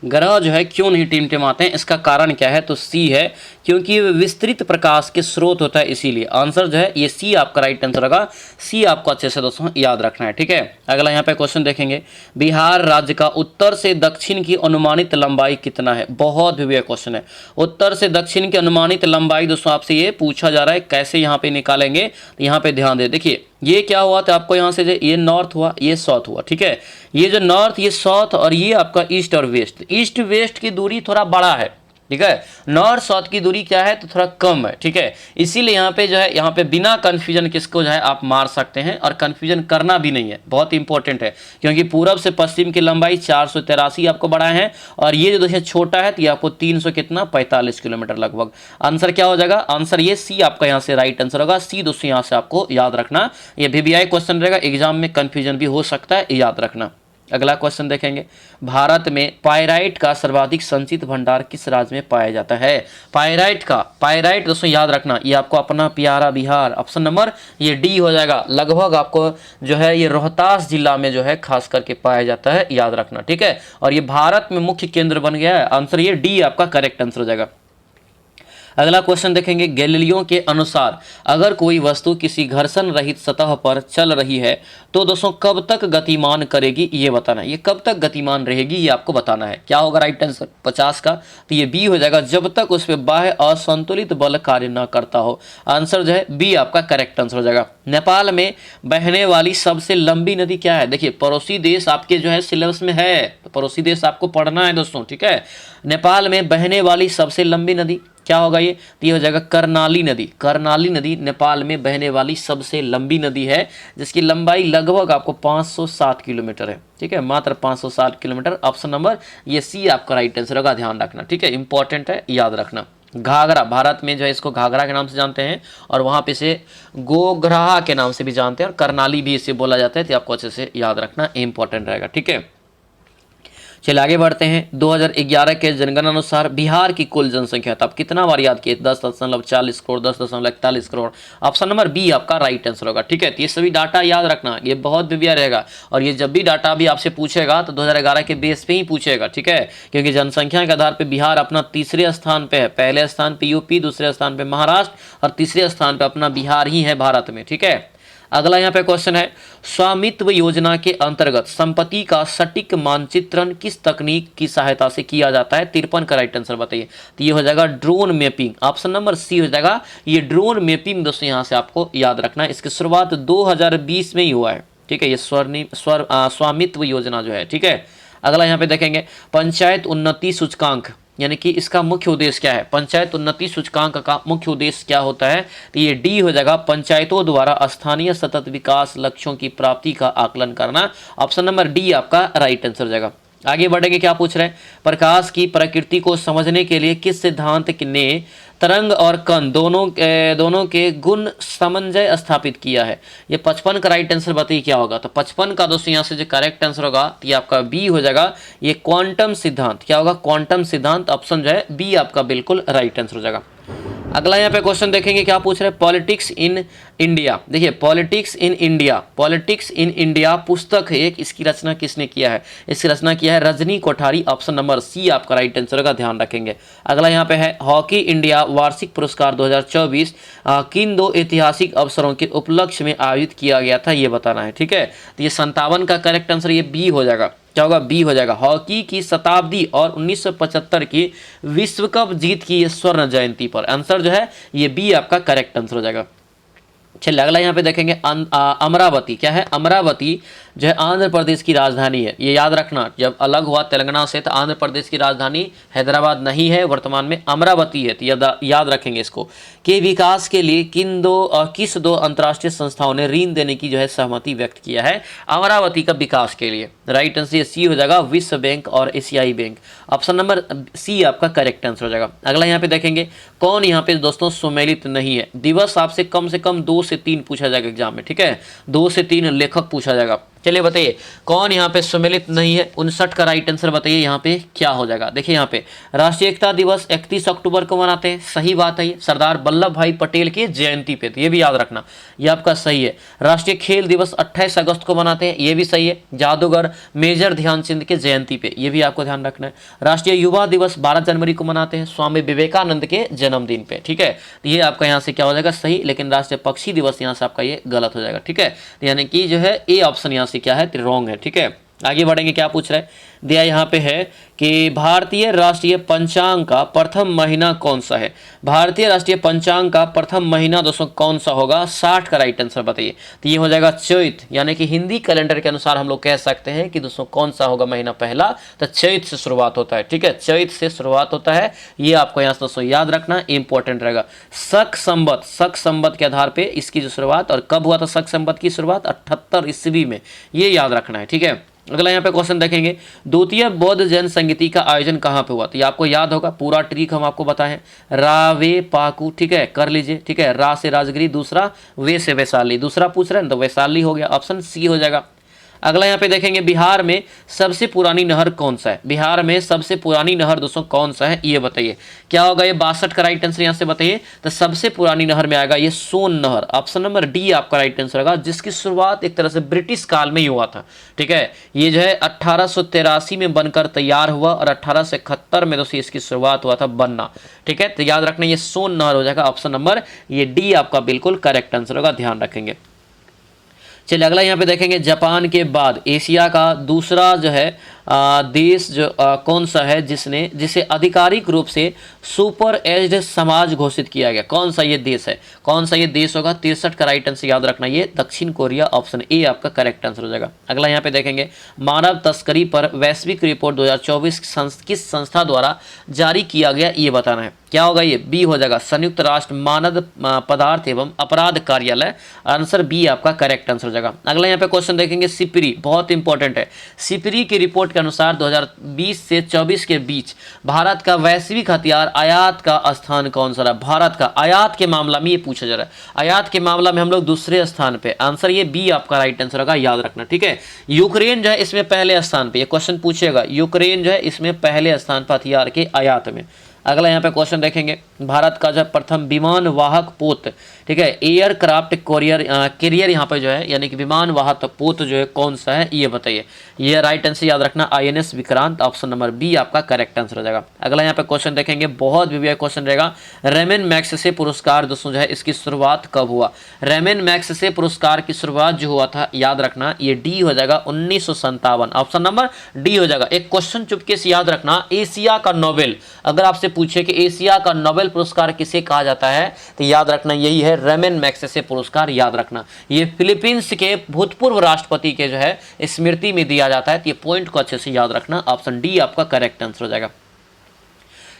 ग्रह जो है क्यों नहीं टिमटिमाते हैं, इसका कारण क्या है, तो सी है, क्योंकि विस्तृत प्रकाश के स्रोत होता है इसीलिए। आंसर जो है ये सी आपका राइट आंसर होगा, सी आपको अच्छे से दोस्तों याद रखना है, ठीक है। अगला यहाँ पे क्वेश्चन देखेंगे, बिहार राज्य का उत्तर से दक्षिण की अनुमानित लंबाई कितना है, बहुत विवेक क्वेश्चन है। उत्तर से दक्षिण की अनुमानित लंबाई दोस्तों आपसे ये पूछा जा रहा है, कैसे यहाँ पे निकालेंगे, तो यहाँ पे ध्यान दे, देखिए ये क्या हुआ, तो आपको यहाँ से जो ये नॉर्थ हुआ, ये साउथ हुआ, ठीक है। ये जो नॉर्थ, ये साउथ और ये आपका ईस्ट और वेस्ट, ईस्ट वेस्ट की दूरी थोड़ा बड़ा है, ठीक है। नॉर्थ साउथ की दूरी क्या है, तो थोड़ा कम है, ठीक है। इसीलिए यहाँ पे जो है, यहाँ पे बिना कन्फ्यूजन किसको जो है आप मार सकते हैं, और कन्फ्यूजन करना भी नहीं है, बहुत इंपॉर्टेंट है, क्योंकि पूरब से पश्चिम की लंबाई 483 आपको बढ़ाए हैं, और ये जो देखिए छोटा है, तो ये आपको 300 कितना 45 किलोमीटर लगभग। आंसर क्या हो जाएगा, आंसर ये सी आपका यहाँ से राइट आंसर होगा, सी दोस्तों यहाँ से आपको याद रखना, ये वीवीआई क्वेश्चन रहेगा, एग्जाम में कन्फ्यूजन भी हो सकता है, याद रखना। अगला क्वेश्चन देखेंगे, भारत में पायराइट का सर्वाधिक संचित भंडार किस राज्य में पाया जाता है, पायराइट दोस्तों याद रखना, ये आपको अपना प्यारा बिहार, ऑप्शन नंबर ये डी हो जाएगा, लगभग आपको जो है ये रोहतास जिला में जो है खास करके पाया जाता है, याद रखना, ठीक है। और ये भारत में मुख्य केंद्र बन गया है, आंसर ये डी आपका करेक्ट आंसर हो जाएगा। अगला क्वेश्चन देखेंगे, गैलीलियो के अनुसार अगर कोई वस्तु किसी घर्षण रहित सतह पर चल रही है तो दोस्तों कब तक गतिमान करेगी, ये बताना है, ये कब तक गतिमान रहेगी ये आपको बताना है। क्या होगा राइट आंसर 50 का, तो ये बी हो जाएगा, जब तक उस पर बाह्य असंतुलित बल कार्य न करता हो। आंसर जो है बी आपका करेक्ट आंसर हो जाएगा। नेपाल में बहने वाली सबसे लंबी नदी क्या है, देखिए पड़ोसी देश आपके जो है सिलेबस में है, तो पड़ोसी देश आपको पढ़ना है दोस्तों, ठीक है। नेपाल में बहने वाली सबसे लंबी नदी क्या होगा, ये तो ये हो जाएगा कर्णाली नदी। कर्णाली नदी नेपाल में बहने वाली सबसे लंबी नदी है, जिसकी लंबाई लगभग आपको 560 किलोमीटर है, ठीक है, मात्र 560 किलोमीटर। ऑप्शन नंबर ये सी आपका राइट आंसर होगा, ध्यान रखना, ठीक है, इंपॉर्टेंट है, याद रखना। घाघरा, भारत में जो है इसको घाघरा के नाम से जानते हैं, और वहाँ पे से गोघरा के नाम से भी जानते हैं, और कर्णाली भी इसे बोला जाता है, तो आपको अच्छे से याद रखना इंपॉर्टेंट रहेगा, ठीक है। चलिए आगे बढ़ते हैं। 2011 के जनगणना अनुसार बिहार की कुल जनसंख्या, तो आप कितना बार याद किए, 10.40 crore, 10.41 crore. Option number B आपका राइट आंसर होगा, ठीक है। तो ये सभी डाटा याद रखना, ये बहुत विविया रहेगा, और ये जब भी डाटा भी आपसे पूछेगा तो 2011 के बेस पे ही पूछेगा, ठीक है, क्योंकि जनसंख्या के आधार पर बिहार अपना तीसरे स्थान पे है, पहले स्थान पे यूपी, दूसरे स्थान पे महाराष्ट्र, और तीसरे स्थान पे अपना बिहार ही है भारत में, ठीक है। अगला यहाँ पे क्वेश्चन है, स्वामित्व योजना के अंतर्गत संपत्ति का सटीक मानचित्रण किस तकनीक की सहायता से किया जाता है, 53 का राइट आंसर बताइए। तो ये हो जाएगा drone mapping, option number C हो जाएगा, ये ड्रोन मैपिंग दोस्तों यहाँ से आपको याद रखना है। इसकी शुरुआत 2020 में ही हुआ है, ठीक है, ये स्वामित्व योजना जो है, ठीक है। अगला यहाँ पे देखेंगे, पंचायत उन्नति सूचकांक, यानी कि इसका मुख्य उद्देश्य क्या है, पंचायत उन्नति सूचकांक का मुख्य उद्देश्य क्या होता है, तो ये डी हो जाएगा, पंचायतों द्वारा स्थानीय सतत विकास लक्ष्यों की प्राप्ति का आकलन करना। ऑप्शन नंबर डी आपका राइट आंसर हो जाएगा। आगे बढ़ेंगे, क्या पूछ रहे हैं, प्रकाश की प्रकृति को समझने के लिए किस सिद्धांत ने तरंग और कण दोनों के गुण समन्वय स्थापित किया है। ये 55 का राइट आंसर बताइए क्या होगा, तो 55 का दोस्तों यहाँ से जो करेक्ट आंसर होगा तो ये आपका बी हो जाएगा, ये क्वांटम सिद्धांत। क्या होगा, क्वांटम सिद्धांत, ऑप्शन जो है बी आपका बिल्कुल राइट आंसर हो जाएगा। अगला यहाँ पे क्वेश्चन देखेंगे, क्या पूछ रहे हैं, पॉलिटिक्स इन इंडिया। देखिए पॉलिटिक्स इन इंडिया पुस्तक है एक, इसकी रचना किसने किया है, इसकी रचना किया है Rajni Kothari. Option number C आपका राइट आंसर होगा, ध्यान रखेंगे। अगला यहाँ पे है, हॉकी इंडिया वार्षिक पुरस्कार 2024 किन दो ऐतिहासिक अवसरों के उपलक्ष्य में आयोजित किया गया था, ये बताना है, ठीक है। तो ये 57 का करेक्ट आंसर ये बी हो जाएगा, क्या होगा, बी हो जाएगा। हॉकी की शताब्दी और 1975 की विश्व कप जीत की ये स्वर्ण जयंती पर, आंसर जो है ये बी आपका करेक्ट आंसर हो जाएगा। चलिए अगला यहाँ पे देखेंगे अमरावती। क्या है, अमरावती जो है आंध्र प्रदेश की राजधानी है। ये याद रखना, जब अलग हुआ तेलंगाना से तो आंध्र प्रदेश की राजधानी हैदराबाद नहीं है, वर्तमान में अमरावती है। तो याद रखेंगे इसको। के विकास के लिए किस दो अंतर्राष्ट्रीय संस्थाओं ने ऋण देने की जो है सहमति व्यक्त किया है अमरावती का विकास के लिए? राइट आंसर सी हो जाएगा, विश्व बैंक और एशियाई बैंक। ऑप्शन नंबर सी आपका करेक्ट आंसर हो जाएगा। अगला यहाँ पे देखेंगे कौन यहाँ पे दोस्तों सुमेलित नहीं है। दिवस आपसे कम 2 से 3 पूछा जाएगा एग्जाम में, ठीक है, 2 से 3 लेखक पूछा जाएगा। चलिए बताइए कौन यहाँ पे सम्मिलित नहीं है। 59 का राइट आंसर बताइए यहाँ पे क्या हो जाएगा। देखिए यहाँ पे राष्ट्रीय एकता दिवस 31 अक्टूबर को मनाते हैं, सही बात है ये, सरदार वल्लभ भाई पटेल की जयंती पे, तो ये भी याद रखना, ये आपका सही है। राष्ट्रीय खेल दिवस 28 अगस्त को मनाते हैं, ये भी सही है। जादूगर मेजर ध्यानचंद के जयंती पे, ये भी आपको ध्यान रखना है। राष्ट्रीय युवा दिवस 12 जनवरी को मनाते हैं, स्वामी विवेकानंद के जन्मदिन पे, ठीक है, ये आपका यहाँ से क्या हो जाएगा सही। लेकिन राष्ट्रीय पक्षी दिवस यहाँ से आपका ये गलत हो जाएगा, ठीक है, यानी कि जो है ए ऑप्शन यहाँ से क्या है, रॉन्ग है, ठीक है। आगे बढ़ेंगे, क्या पूछ रहा है, दिया यहाँ पे है कि भारतीय राष्ट्रीय पंचांग का प्रथम महीना कौन सा है। भारतीय राष्ट्रीय पंचांग का प्रथम महीना दोस्तों कौन सा होगा, 60 का राइट आंसर बताइए। तो ये हो जाएगा चैत, यानी कि हिंदी कैलेंडर के अनुसार हम लोग कह सकते हैं कि दोस्तों कौन सा होगा महीना पहला, तो चैत से शुरुआत होता है, ठीक है, चैत से शुरुआत होता है। ये आपको यहाँ से दोस्तों याद रखना, इंपॉर्टेंट रहेगा। शक संवत के आधार पर इसकी जो शुरुआत, और कब हुआ था शक संवत की शुरुआत, 78 ईस्वी में, ये याद रखना है, ठीक है। अगला यहाँ पे क्वेश्चन देखेंगे, द्वितीय बौद्ध जैन संगीति का आयोजन कहाँ पे हुआ। तो ये आपको याद होगा, पूरा ट्रिक हम आपको बताएं, रावे पाकू, ठीक है, कर लीजिए, ठीक है, रा से राजगिरी, दूसरा वे से वैशाली, दूसरा पूछ रहे हैं तो वैशाली हो गया, ऑप्शन सी हो जाएगा। अगला यहाँ पे देखेंगे बिहार में सबसे पुरानी नहर कौन सा है। बिहार में सबसे पुरानी नहर दोस्तों कौन सा है, ये बताइए क्या होगा। ये 62 का राइट आंसर यहाँ से बताइए। तो सबसे पुरानी नहर में आएगा ये सोन नहर, ऑप्शन नंबर डी आपका राइट आंसर होगा, जिसकी शुरुआत एक तरह से ब्रिटिश काल में ही हुआ था, ठीक है। ये जो है 1883 में बनकर तैयार हुआ और 1871 में दोस्तों इसकी शुरुआत हुआ था बनना, ठीक है। तो याद रखना ये सोन नहर हो जाएगा, ऑप्शन नंबर ये डी आपका बिल्कुल करेक्ट आंसर होगा, ध्यान रखेंगे। चलिए अगला यहाँ पे देखेंगे, जापान के बाद एशिया का दूसरा जो है देश जो कौन सा है जिसे आधिकारिक रूप से सुपर एज्ड समाज घोषित किया गया, कौन सा ये देश है, कौन सा ये देश होगा। 63 का राइट आंसर याद रखना, ये दक्षिण कोरिया, ऑप्शन ए आपका करेक्ट आंसर हो जाएगा। अगला यहाँ पे देखेंगे, मानव तस्करी पर वैश्विक रिपोर्ट 2024 किस संस्था द्वारा जारी किया गया, ये बताना है। क्या होगा, ये बी हो जाएगा, संयुक्त राष्ट्र मानव पदार्थ एवं अपराध कार्यालय, आंसर बी आपका करेक्ट आंसर हो जाएगा। अगला यहाँ पे क्वेश्चन देखेंगे, सिपरी, बहुत इंपॉर्टेंट है। सिपरी की रिपोर्ट के अनुसार 2020 से 24 के बीच भारत का वैश्विक हथियार आयात का स्थान कौन सा रहा। भारत का आयात के मामला में ये पूछा जा रहा है, आयात के मामला में हम लोग दूसरे स्थान पे, आंसर ये बी आपका राइट आंसर होगा, याद रखना, ठीक है। यूक्रेन जो है इसमें पहले स्थान पे, ये क्वेश्चन पूछेगा, यूक्रेन जो है इसमें पहले स्थान पर हथियार के आयात में। अगला यहाँ पे क्वेश्चन देखेंगे, भारत का जो प्रथम विमान वाहक पोत, ठीक है, एयरक्राफ्ट कैरियर यहाँ पे जो है यानी कि विमान वाहक पोत जो है कौन सा है, ये बताइए। ये राइट आंसर याद रखना, INS Vikrant, option number B आपका करेक्ट आंसर हो जाएगा। अगला यहाँ पे क्वेश्चन देखेंगे, बहुत बढ़िया क्वेश्चन रहेगा, रेमन मैग्सेसे पुरस्कार दोस्तों जो है इसकी शुरुआत कब हुआ। रेमन मैग्सेसे पुरस्कार की शुरुआत जो हुआ था, याद रखना, ये डी हो जाएगा 1957, ऑप्शन नंबर डी हो जाएगा। एक क्वेश्चन चुपके से याद रखना, एशिया का नोबेल, अगर आपसे पूछे कि एशिया का नोबेल पुरस्कार किसे कहा जाता है, तो याद रखना यही है रेमन मैग्सेसे पुरस्कार, याद रखना। ये फिलीपींस के भूतपूर्व राष्ट्रपति के जो है स्मृति में दिया जाता है, तो ये पॉइंट को अच्छे से याद रखना, ऑप्शन डी आपका करेक्ट आंसर हो जाएगा।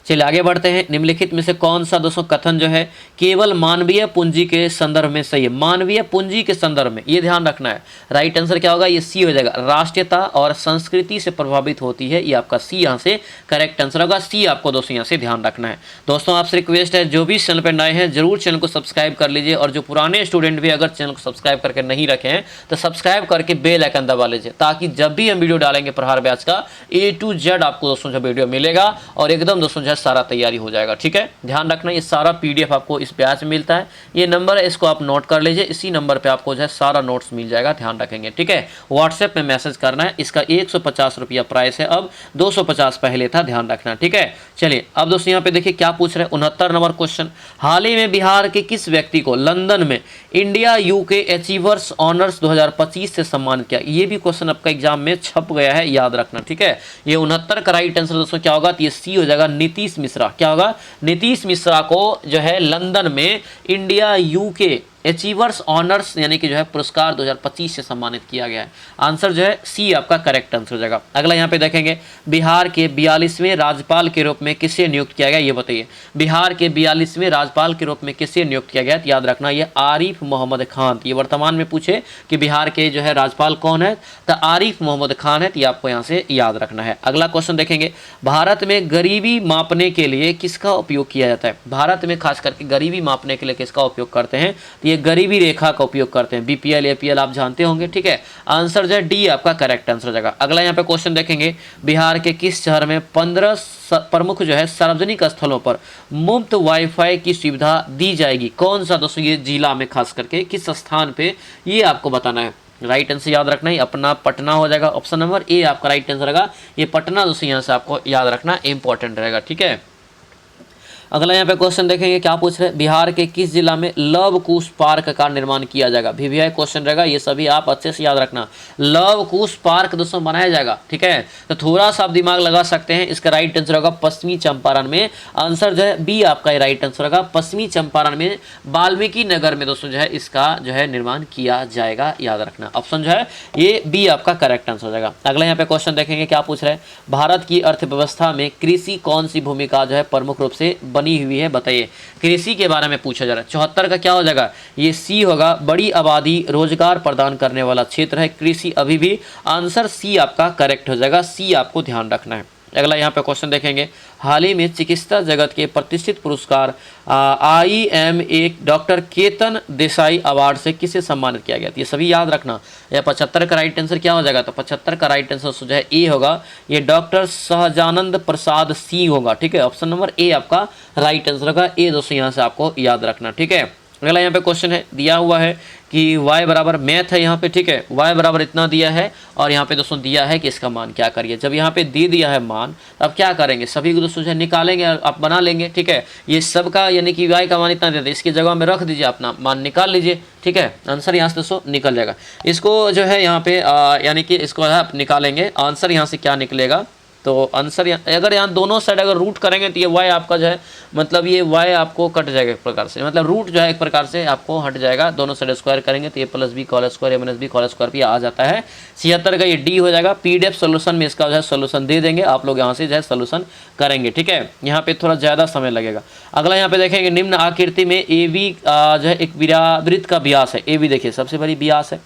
चलिए आगे बढ़ते हैं, निम्नलिखित में से कौन सा दोस्तों कथन जो है केवल मानवीय पूंजी के संदर्भ में सही है। मानवीय पूंजी के संदर्भ में, ये ध्यान रखना है, राइट आंसर क्या होगा, ये सी हो जाएगा, राष्ट्रीयता और संस्कृति से प्रभावित होती है, ये आपका सी यहाँ से करेक्ट आंसर होगा, सी आपको दोस्तों यहाँ से ध्यान रखना है। दोस्तों आपसे रिक्वेस्ट है, जो भी चैनल पर नए हैं जरूर चैनल को सब्सक्राइब कर लीजिए, और जो पुराने स्टूडेंट भी अगर चैनल को सब्सक्राइब करके नहीं रखे हैं तो सब्सक्राइब करके बेल आइकन दबा लीजिए, ताकि जब भी हम वीडियो डालेंगे प्रहार बैच का A to Z आपको दोस्तों जो वीडियो मिलेगा और एकदम दोस्तों जो सारा तैयारी हो जाएगा। ठीक है, ध्यान रखना ये सारा PDF आपको इस बैच में मिलता है। ये नंबर है, इसको आप नोट कर लीजिए, इसी नंबर पे आपको जो है सारा नोट्स मिल जाएगा, ध्यान रखेंगे। ठीक है, व्हाट्सएप में मैसेज करना है। इसका 150 रुपया प्राइस है, अब 250 पहले था, ध्यान रखना। ठीक है, चलिए अब दोस्तों यहाँ पे देखिए क्या पूछ रहे हैं। 69 नंबर क्वेश्चन, हाल ही में बिहार के किस व्यक्ति को लंदन में इंडिया यूके अचीवर्स ऑनर्स 2025 से सम्मानित किया? ये भी क्वेश्चन आपका एग्जाम में छप गया है, याद रखना। ठीक है, ये 69 का राइट आंसर दोस्तों क्या होगा? तो ये सी हो जाएगा, नीतीश मिश्रा। क्या होगा? नीतीश मिश्रा को जो है लंदन में इंडिया यूके अचीवर्स ऑनर्स यानी कि जो है पुरस्कार 2025 से सम्मानित किया गया है। आंसर जो है सी आपका करेक्ट आंसर हो जाएगा। अगला यहाँ पे देखेंगे, बिहार के 42वें राज्यपाल के रूप में किसे नियुक्त किया गया? ये बताइए, बिहार के 42वें राज्यपाल के रूप में किसे नियुक्त किया गया? तो याद रखना ये आरिफ मोहम्मद खान। ये वर्तमान में पूछे कि बिहार के जो है राज्यपाल कौन है, तो आरिफ मोहम्मद खान है, तो ये आपको यहाँ से याद रखना है। अगला क्वेश्चन देखेंगे, भारत में गरीबी मापने के लिए किसका उपयोग किया जाता है? भारत में खास करके गरीबी मापने के लिए किसका उपयोग करते हैं? ये गरीबी रेखा का उपयोग करते हैं, BPL APL आप जानते होंगे। ठीक है, आंसर जो है डी आपका करेक्ट आंसर हो जाएगा। अगला यहाँ पे क्वेश्चन देखेंगे, बिहार के किस शहर में 15 प्रमुख जो है सार्वजनिक स्थलों पर मुफ्त वाईफाई की सुविधा दी जाएगी? कौन सा दोस्तों ये जिला में खास करके किस स्थान पे, ये आपको बताना है। राइट आंसर याद रखना है अपना पटना हो जाएगा, ऑप्शन नंबर ए आपका राइट आंसर रहेगा। ये पटना दोस्तों यहाँ से आपको याद रखना इंपॉर्टेंट रहेगा। ठीक है, अगला यहाँ पे क्वेश्चन देखेंगे, क्या पूछ रहे हैं, बिहार के किस जिला में लव कुश पार्क का निर्माण किया जाएगा? VVI क्वेश्चन रहेगा, ये सभी आप अच्छे से याद रखना। लव कुश पार्क दोस्तों बनाया जाएगा। ठीक है, तो थोड़ा सा आप दिमाग लगा सकते हैं। इसका राइट आंसर होगा पश्चिमी चंपारण में। आंसर जो है बी आपका राइट आंसर होगा, पश्चिमी चंपारण में वाल्मीकि नगर में दोस्तों जो है इसका जो है निर्माण किया जाएगा, याद रखना। ऑप्शन जो है ये बी आपका करेक्ट आंसर हो जाएगा। अगला यहाँ पे क्वेश्चन देखेंगे, क्या पूछ रहे हैं, भारत की अर्थव्यवस्था में कृषि कौन सी भूमिका जो है प्रमुख रूप से बनी हुई है? बताइए, कृषि के बारे में पूछा जा रहा है। 74 का क्या हो जाएगा? ये सी होगा, बड़ी आबादी रोजगार प्रदान करने वाला क्षेत्र है कृषि अभी भी। आंसर सी आपका करेक्ट हो जाएगा, सी आपको ध्यान रखना है। अगला यहाँ पे क्वेश्चन देखेंगे, हाल ही में चिकित्सा जगत के प्रतिष्ठित पुरस्कार IMA doctor Ketan Desai award से किसे सम्मानित किया गया? ये सभी याद रखना। या 75 का राइट आंसर क्या हो जाएगा? तो 75 का राइट आंसर जो है ए होगा, ये डॉक्टर सहजानंद प्रसाद सिंह होगा। ठीक है, ऑप्शन नंबर ए आपका राइट आंसर होगा। ए दोस्तों यहाँ से आपको याद रखना। ठीक है, अगला यहाँ पे क्वेश्चन है, दिया हुआ है कि y बराबर मैथ है यहाँ पे। ठीक है, y बराबर इतना दिया है और यहाँ पे दोस्तों दिया है कि इसका मान क्या करिए। जब यहाँ पे दे दिया है मान, अब क्या करेंगे, सभी को दोस्तों जो है निकालेंगे, आप बना लेंगे। ठीक है, ये सब का यानी कि y का मान इतना देते, इसकी जगह में रख दीजिए, अपना मान निकाल लीजिए। ठीक है, आंसर यहाँ से दोस्तों निकल जाएगा। इसको जो है यहाँ पे यानी कि इसको आप निकालेंगे, आंसर यहाँ से क्या निकलेगा? तो आंसर अगर यहाँ दोनों साइड अगर रूट करेंगे तो ये y आपका जो है मतलब ये y आपको कट जाएगा एक प्रकार से, मतलब रूट जो है एक प्रकार से आपको हट जाएगा। दोनों साइड स्क्वायर करेंगे तो a + b whole square a - b whole square भी आ जाता है। 76 का ये डी हो जाएगा। PDF सोल्यूशन में इसका जो है सोल्यूशन दे देंगे, आप लोग यहाँ से जो है सोल्यूशन करेंगे। ठीक है, यहाँ पे थोड़ा ज़्यादा समय लगेगा। अगला यहाँ पे देखेंगे, निम्न आकृति में AB जो है एक वृत्त का व्यास है। AB देखिए सबसे बड़ी व्यास है।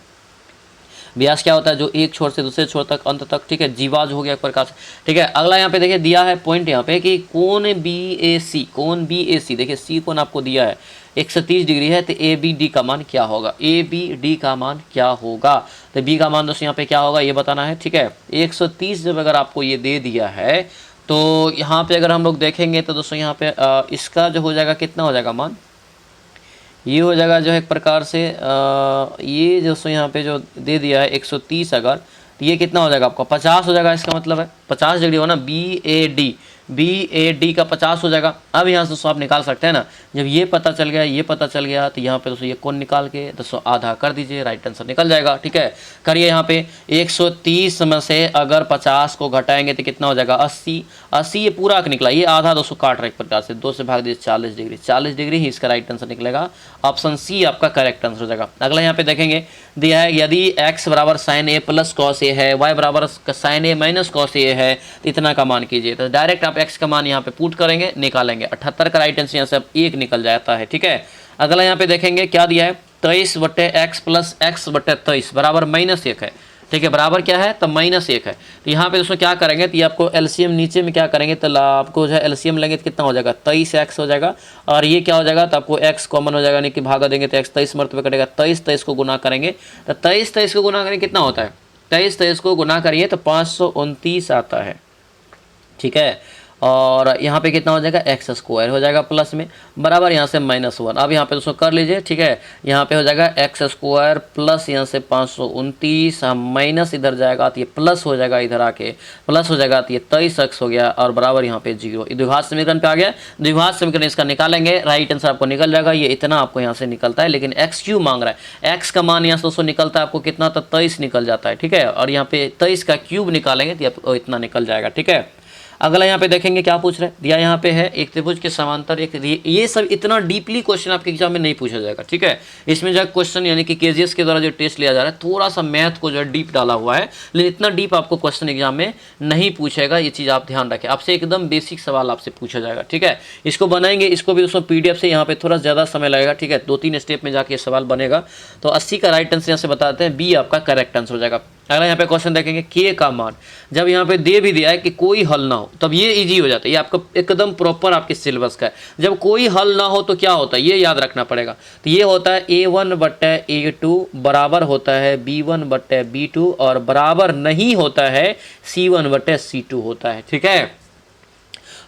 व्यास क्या होता है? जो एक छोर से दूसरे छोर तक अंत तक। ठीक है, जीवाज हो गया एक प्रकार से। ठीक है, अगला यहाँ पे देखिए दिया है पॉइंट यहाँ पे कि कोण BAC देखिए सी कोण आपको दिया है 130 डिग्री है, तो ABD का मान क्या होगा? ABD का मान क्या होगा? तो B का मान दोस्तों यहाँ पे क्या होगा ये बताना है। ठीक है, 130 जब अगर आपको ये दे दिया है तो यहाँ पे अगर हम लोग देखेंगे तो दोस्तों यहाँ पे इसका जो हो जाएगा कितना हो जाएगा मान, ये हो जाएगा जो है एक प्रकार से ये दोस्तों यहाँ पे जो दे दिया है 130 अगर, तो ये कितना हो जाएगा आपका 50 हो जाएगा। इसका मतलब है 50 डिग्री हो ना, BAD का 50 हो जाएगा। अब यहाँ से दोस्तों आप निकाल सकते हैं ना, जब ये पता चल गया ये पता चल गया तो यहाँ पे दोस्तों ये कोण निकाल के दोस्तों आधा कर दीजिए, राइट आंसर निकल जाएगा। ठीक है, करिए यहाँ पे 130 में से अगर 50 को घटाएंगे तो कितना हो जाएगा 80 ये पूरा निकला, ये आधा दोस्तों काट रहा है एक प्रकार से, 2 से भाग दीजिए 40 डिग्री ही इसका राइट आंसर निकलेगा। ऑप्शन सी आपका करेक्ट आंसर हो जाएगा। अगला यहाँ पे देखेंगे दिया है यदि x बराबर sin A + cos A है, y बराबर sin A - cos A है, तो इतना का मान कीजिए। तो डायरेक्ट आप x का मान यहाँ पे पुट करेंगे, निकालेंगे। 78 का राइट आंसर यहाँ से अब 1 निकल जाता है। ठीक है, अगला यहाँ पे देखेंगे क्या दिया है 23/x + x/23 बराबर -1 है। ठीक है, बराबर क्या है तो -1 है। तो यहाँ पे दोस्तों क्या करेंगे तो ये आपको एलसीएम नीचे में क्या करेंगे तो आपको जो है एलसीएम लेंगे तो कितना हो जाएगा 23x हो जाएगा, और ये क्या हो जाएगा तो आपको x कॉमन हो जाएगा, नहीं कि भागा देंगे तो x 23 मरतबे कटेगा, 23 को गुना करेंगे तो 23 को गुना करेंगे कितना होता है 23 को गुना करिए तो 529 आता है। ठीक है, और यहाँ पे कितना हो जाएगा एक्स स्क्वायर हो जाएगा प्लस में बराबर यहाँ से -1। अब यहाँ पे दोस्तों कर लीजिए, ठीक है, यहाँ पे हो जाएगा एक्स स्क्वायर प्लस यहाँ से 529 माइनस इधर जाएगा तो ये प्लस हो जाएगा, इधर आके प्लस हो जाएगा तो ये 23x हो गया और बराबर यहाँ पे 0। द्विघात समीकरण पे आ गया। द्विघात समीकरण इसका निकालेंगे, राइट आंसर आपको निकल जाएगा। ये इतना आपको यहाँ से निकलता है, लेकिन एक्स क्यों मांग रहा है, एक्स का मान यहाँ से दोस्तों निकलता है आपको कितना, तो 23 निकल जाता है, ठीक है, और यहाँ पे 23 का क्यूब निकालेंगे तो आपको इतना निकल जाएगा, ठीक है। अगला यहाँ पे देखेंगे क्या पूछ रहे हैं, दिया यहाँ पे है एक त्रिभुज के समांतर एक, ये सब इतना डीपली क्वेश्चन आपके एग्जाम में नहीं पूछा जाएगा, ठीक है। इसमें जो क्वेश्चन यानी कि केजीएस के द्वारा जो टेस्ट लिया जा रहा है थोड़ा सा मैथ को जो है डीप डाला हुआ है, लेकिन इतना डीप आपको क्वेश्चन एग्जाम में नहीं पूछेगा, ये चीज़ आप ध्यान रखें। आपसे एकदम बेसिक सवाल आपसे पूछा जाएगा, ठीक है। इसको बनाएंगे, इसको भी दोस्तों PDF से यहाँ पे थोड़ा ज़्यादा समय लगेगा, ठीक है, 2-3 स्टेप में जाके सवाल बनेगा। तो 80 का राइट आंसर यहाँ से बताते हैं, बी आपका करेक्ट आंसर हो जाएगा। अगला यहाँ पे क्वेश्चन देखेंगे, के का मान जब यहाँ पे दे भी दिया है कि कोई हल ना हो तब ये इजी हो जाता है, ये आपका एकदम प्रॉपर आपके सिलेबस का है। जब कोई हल ना हो तो क्या होता है ये याद रखना पड़ेगा। तो ये होता है A1/A2 बराबर होता है B1/B2 और बराबर नहीं होता है C1/C2 होता है, ठीक है।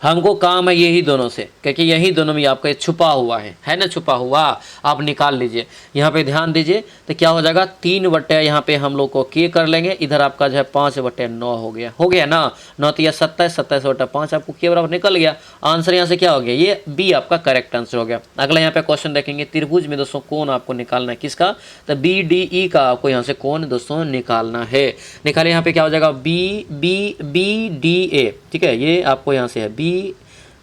हमको काम है यही दोनों से, क्योंकि यही दोनों में आपका छुपा हुआ है ना, छुपा हुआ आप निकाल लीजिए। यहाँ पे ध्यान दीजिए तो क्या हो जाएगा 3/, यहाँ पे हम लोग को के कर लेंगे, इधर आपका जो है 5/9 हो गया ना, 9 तो 27, 27/5 आपको के बराबर निकल गया। आंसर यहाँ से क्या हो गया, ये बी आपका करेक्ट आंसर हो गया। अगला यहाँ पे क्वेश्चन देखेंगे, त्रिभुज में दोस्तों कोण आपको निकालना है, किसका, तो BDE का आपको यहाँ से कोण दोस्तों निकालना है। निकाले यहाँ पे क्या हो जाएगा BDA, ठीक है, ये आपको यहाँ से है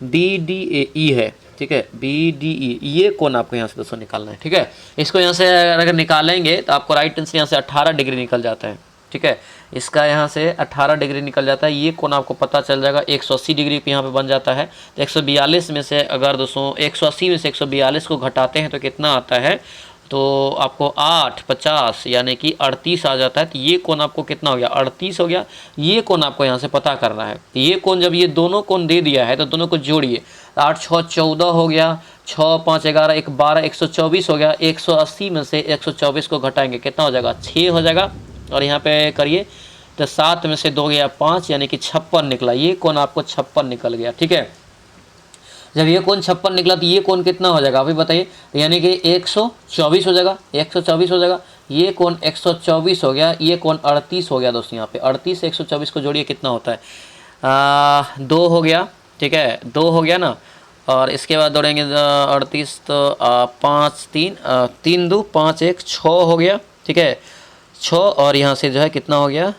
BDAE है, ठीक है, BDE, ये कोण आपको यहाँ से दोस्तों निकालना है, ठीक है। इसको यहाँ से अगर निकालेंगे तो आपको राइट आंसर यहाँ से 18 डिग्री निकल जाता है, ठीक है। इसका यहाँ से 18 डिग्री निकल जाता है। ये कोण आपको पता चल जाएगा 180 डिग्री पे यहाँ पे बन जाता है। तो 142 में से अगर दोस्तों 180 में से 142 को घटाते हैं तो कितना आता है, तो आपको 8/50 यानी कि 38 आ जाता है। तो ये कोण आपको कितना हो गया, 38 हो गया। ये कोण आपको यहाँ से पता करना है। ये कोण जब ये दोनों कोण दे दिया है तो दोनों को जोड़िए, 8 6 14 हो गया, 6 5 11 1 12, 124 हो गया। 180 में से 124 को घटाएंगे कितना हो जाएगा, 6 हो जाएगा। और यहाँ पे करिए तो 7 में से 2 गया 5 यानी कि 56 निकला। ये कोण आपको 56 निकल गया, ठीक है। जब ये कोण 56 निकला तो ये कोण कितना हो जाएगा अभी बताइए, यानी कि 124 हो जाएगा, 124 हो जाएगा। ये कोण 124 हो गया, ये कोण 38 हो गया दोस्तों। यहाँ पे 38 से 124 को जोड़िए कितना होता है, 2 हो गया, ठीक है, 2 हो गया ना। और इसके बाद दौड़ेंगे 38 तो 5 3 3 2 5 1 6 हो गया, ठीक है, 6। और यहाँ से जो है कितना हो गया,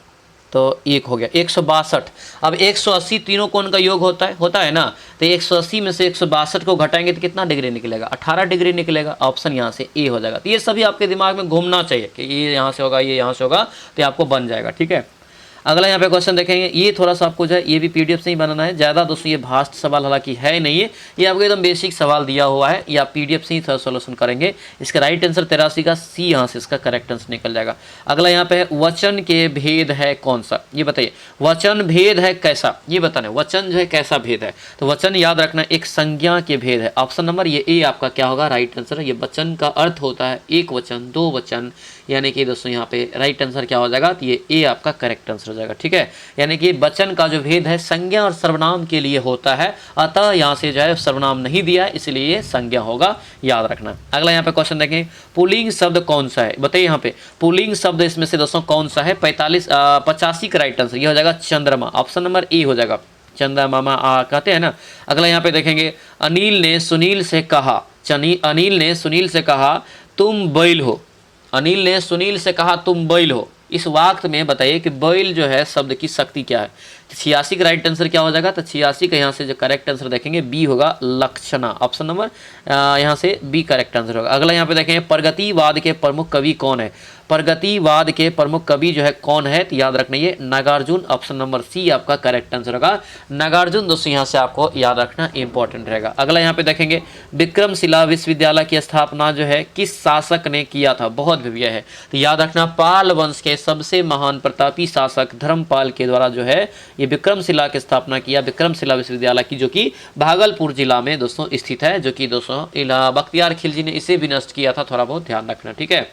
तो 1 हो गया, 162। अब 180 तीनों कोण का योग होता है ना, तो 180 में से 162 को घटाएंगे तो कितना डिग्री निकलेगा, 18 डिग्री निकलेगा। ऑप्शन यहाँ से ए हो जाएगा। तो ये सभी आपके दिमाग में घूमना चाहिए कि ये यहाँ से होगा, ये यहाँ से होगा, तो आपको बन जाएगा, ठीक है। अगला यहाँ पे क्वेश्चन देखेंगे, ये थोड़ा सा आपको जो है ये भी PDF से ही बनाना है। ज़्यादा दोस्तों ये भास्ट सवाल हालांकि है ही नहीं है, ये आपको एकदम बेसिक सवाल दिया हुआ है, ये आप PDF से ही थोड़ा सोल्यूशन करेंगे। इसका राइट आंसर 83 का सी यहाँ से इसका करेक्ट आंसर निकल जाएगा। अगला यहाँ पे है वचन के भेद है कौन सा, ये बताइए। वचन भेद है कैसा, ये बताना है। वचन जो है कैसा भेद है, तो वचन याद रखना एक संज्ञा के भेद है। ऑप्शन नंबर ये ए आपका क्या होगा, राइट आंसर। ये वचन का अर्थ होता है एक वचन, दो वचन, यानी कि दोस्तों यहाँ पे राइट आंसर क्या हो जाएगा, तो ये ए आपका करेक्ट आंसर हो जाएगा, ठीक है। यानी कि वचन का जो भेद है संज्ञा और सर्वनाम के लिए होता है, अतः यहाँ से जो है सर्वनाम नहीं दिया है, इसलिए ये संज्ञा होगा, याद रखना। अगला यहाँ पे क्वेश्चन देखें, पुल्लिंग शब्द कौन सा है, बताइए। यहाँ पे पुल्लिंग शब्द इसमें से दोस्तों कौन सा है, 85 का राइट आंसर ये हो जाएगा चंद्रमा। ऑप्शन नंबर ए हो जाएगा, चंद्रमा कहते हैं ना। अगला यहाँ पे देखेंगे, अनिल ने सुनील से कहा, अनिल ने सुनील से कहा तुम बैल हो। अनिल ने सुनील से कहा तुम बैल हो। इस वाक्य में बताइए कि बैल जो है शब्द की शक्ति क्या है। 86 का राइट आंसर क्या हो जाएगा, तो 86 का यहाँ से जो करेक्ट आंसर देखेंगे बी होगा, लक्षणा। ऑप्शन नंबर यहाँ से बी करेक्ट आंसर होगा। अगला यहाँ पे देखेंगे, प्रगतिवाद के प्रमुख कवि कौन है। प्रगतिवाद के प्रमुख कवि जो है कौन है, तो याद रखना ये नागार्जुन। ऑप्शन नंबर सी आपका करेक्ट आंसर होगा, नागार्जुन। दोस्तों यहाँ से आपको याद रखना इंपॉर्टेंट रहेगा। अगला यहाँ पे देखेंगे, विक्रमशिला विश्वविद्यालय की स्थापना जो है किस शासक ने किया था, बहुत भव्य है, तो याद रखना पाल वंश के सबसे महान प्रतापी शासक धर्मपाल के द्वारा जो है ये विक्रमशिला की स्थापना किया। विक्रमशिला विश्वविद्यालय की जो कि भागलपुर जिला में दोस्तों स्थित है, जो कि दोस्तों बख्तियार खिलजी ने इसे भी नष्ट किया था, थोड़ा बहुत ध्यान रखना, ठीक है।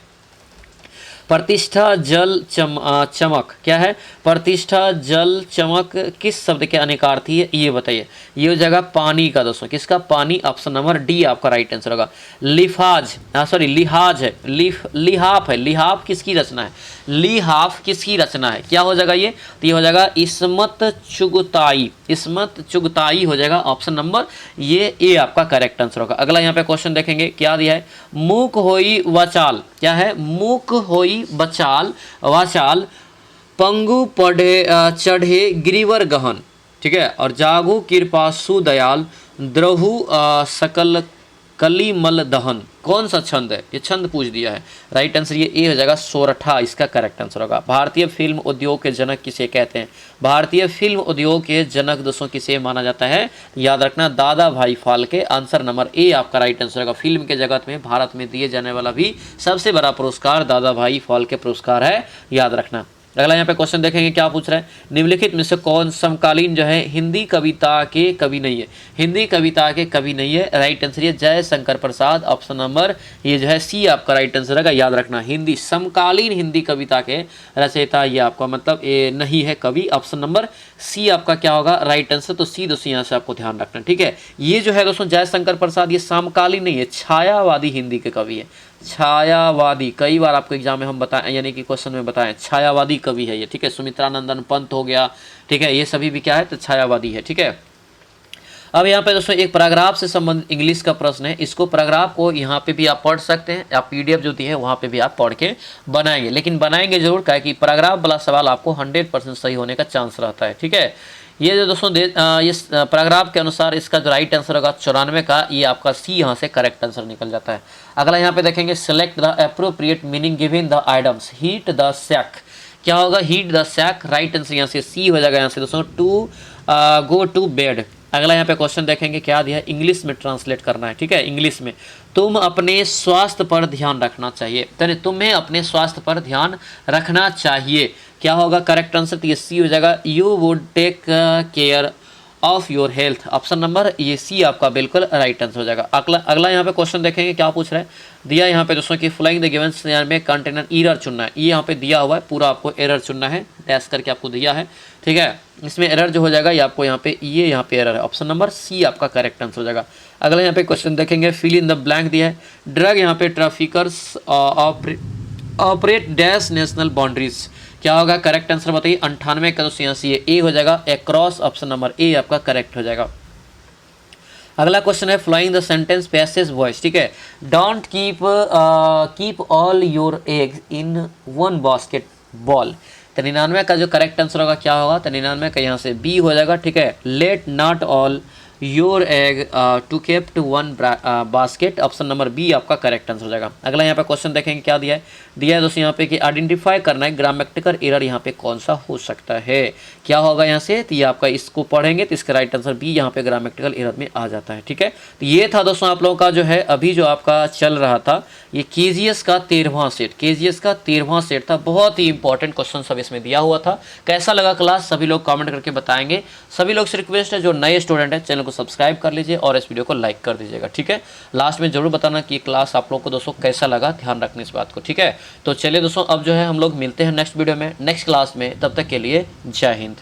प्रतिष्ठा जल चमक क्या है? प्रतिष्ठा जल चमक किस शब्द के अनेकार्थी है ये बताइए। ये हो जाएगा पानी का दोस्तों, किसका? पानी। ऑप्शन नंबर डी आपका राइट आंसर होगा। लिफाज सॉरी लिहाज है, लिहाफ है। लिहाफ किसकी रचना है? लिहाफ किसकी रचना है? क्या हो जाएगा ये? तो ये हो जाएगा इस्मत चुगताई। इस्मत चुगताई हो जाएगा ऑप्शन नंबर ये ए आपका करेक्ट आंसर होगा। अगला यहाँ पे क्वेश्चन देखेंगे क्या दिया है। मूक होई वचाल क्या है? मूक होई बचाल वाचाल पंगु पढ़े चढ़े गिरिवर गहन, ठीक है। और जागु कृपा सुदयाल द्रहु सकल कलिमल दहन, कौन सा छंद है? ये छंद पूछ दिया है। राइट आंसर ये ए हो जाएगा सोरठा, इसका करेक्ट आंसर होगा। भारतीय फिल्म उद्योग के जनक किसे कहते हैं? भारतीय फिल्म उद्योग के जनक दोस्तों किसे माना जाता है? याद रखना दादा भाई फाल्के। आंसर नंबर ए आपका राइट आंसर होगा। फिल्म के जगत में भारत में दिए जाने वाला भी सबसे बड़ा पुरस्कार दादा भाई फाल्के पुरस्कार है, याद रखना। अगला यहाँ पे क्वेश्चन देखेंगे क्या पूछ रहा है। निम्नलिखित में से कौन समकालीन जो है हिंदी कविता के कवि नहीं है? हिंदी कविता के कवि नहीं है। राइट आंसर ये जयशंकर प्रसाद। ऑप्शन नंबर ये जो है सी आपका राइट आंसर है, याद रखना। हिंदी समकालीन हिंदी कविता के रचयिता ये आपका मतलब ये नहीं है कवि। ऑप्शन नंबर सी आपका क्या होगा राइट आंसर। तो सी दोस्तों यहाँ से आपको ध्यान रखना, ठीक है। ये जो है दोस्तों जयशंकर प्रसाद ये समकालीन नहीं है, छायावादी हिंदी के कवि है। छायावादी, कई बार आपको एग्जाम में हम बताएं यानी कि क्वेश्चन में बताएं छायावादी कवि है ये, ठीक है। सुमित्रा नंदन पंत हो गया, ठीक है, ये सभी भी क्या है? तो छायावादी है, ठीक है। अब यहाँ पे दोस्तों एक पैराग्राफ से संबंधित इंग्लिश का प्रश्न है। इसको पैराग्राफ को यहाँ पे भी आप पढ़ सकते हैं, या PDF जो दी है वहाँ पे भी आप पढ़ के बनाएंगे, लेकिन बनाएंगे जरूर क्या कि पैराग्राफ वाला सवाल आपको 100% सही होने का चांस रहता है, ठीक है। ये जो दोस्तों इस पैराग्राफ के अनुसार इसका जो राइट आंसर होगा 94 का, ये आपका सी यहाँ से करेक्ट आंसर निकल जाता है। अगला यहाँ पे देखेंगे select the appropriate meaning given the items. Hit the sack क्या होगा? Hit the sack. Right answer यहाँ से सी हो जाएगा यहाँ से दोस्तों टू गो टू बेड। अगला यहाँ पे क्वेश्चन देखेंगे क्या दिया है, इंग्लिश में ट्रांसलेट करना है, ठीक है। इंग्लिश में तुम अपने स्वास्थ्य पर ध्यान रखना चाहिए, तो तुम्हें अपने स्वास्थ्य पर ध्यान रखना चाहिए। क्या होगा करेक्ट आंसर? तो ये सी हो जाएगा, you would take care of your health. Option number ये सी आपका बिल्कुल राइट आंसर हो जाएगा। अगला यहाँ पे क्वेश्चन देखेंगे क्या पूछ रहा है, दिया यहाँ पे दोस्तों कि फ्लाइंग द गिवन सिनेरियो में कंटेनर एरर चुनना है। ये यहाँ पे दिया हुआ है, पूरा आपको एरर चुनना है, डैश करके आपको दिया है, ठीक है। इसमें एरर जो हो जाएगा ये आपको यहाँ पे एरर है। ऑप्शन नंबर सी आपका करेक्ट आंसर हो जाएगा। अगला यहाँ पे क्वेश्चन देखेंगे फिल इन द ब्लैंक दिया है, ड्रग यहाँ पे traffickers operate dash national boundaries. क्या होगा करेक्ट आंसर बताइए। 98 का दोस्तों यहाँ से ए हो जाएगा अक्रॉस। ऑप्शन नंबर ए आपका करेक्ट हो जाएगा। अगला क्वेश्चन है flying the sentence passage voice, ठीक है। Don't keep all your eggs in one basket ball. 99 का जो करेक्ट आंसर होगा क्या होगा? 99 का यहाँ से बी हो जाएगा, ठीक है। Let not all your egg to kept one basket. Option number B आपका करेक्ट आंसर हो जाएगा। अगला यहाँ पे क्वेश्चन देखेंगे क्या दिया है दोस्तों यहाँ पे कि आइडेंटिफाई करना है ग्रामेटिकल एरर यहाँ पे कौन सा हो सकता है। क्या होगा यहाँ से? तो ये आपका इसको पढ़ेंगे तो इसका राइट आंसर बी यहाँ पे ग्रामेटिकल एरर में आ जाता है, ठीक है। तो ये था दोस्तों आप लोगों का जो है अभी जो आपका चल रहा था ये KGS का 13वां सेट, KGS का 13वां सेट था। बहुत ही इंपॉर्टेंट क्वेश्चन सब इसमें दिया हुआ था। कैसा लगा क्लास सभी लोग कमेंट करके बताएंगे। सभी लोग से रिक्वेस्ट है जो नए स्टूडेंट है चैनल को सब्सक्राइब कर लीजिए और इस वीडियो को लाइक कर दीजिएगा, ठीक है। लास्ट में जरूर बताना कि क्लास आप लोग को दोस्तों कैसा लगा, ध्यान रखने इस बात को, ठीक है। तो चलिए दोस्तों अब जो है हम लोग मिलते हैं नेक्स्ट वीडियो में, नेक्स्ट क्लास में। तब तक के लिए जय हिंद।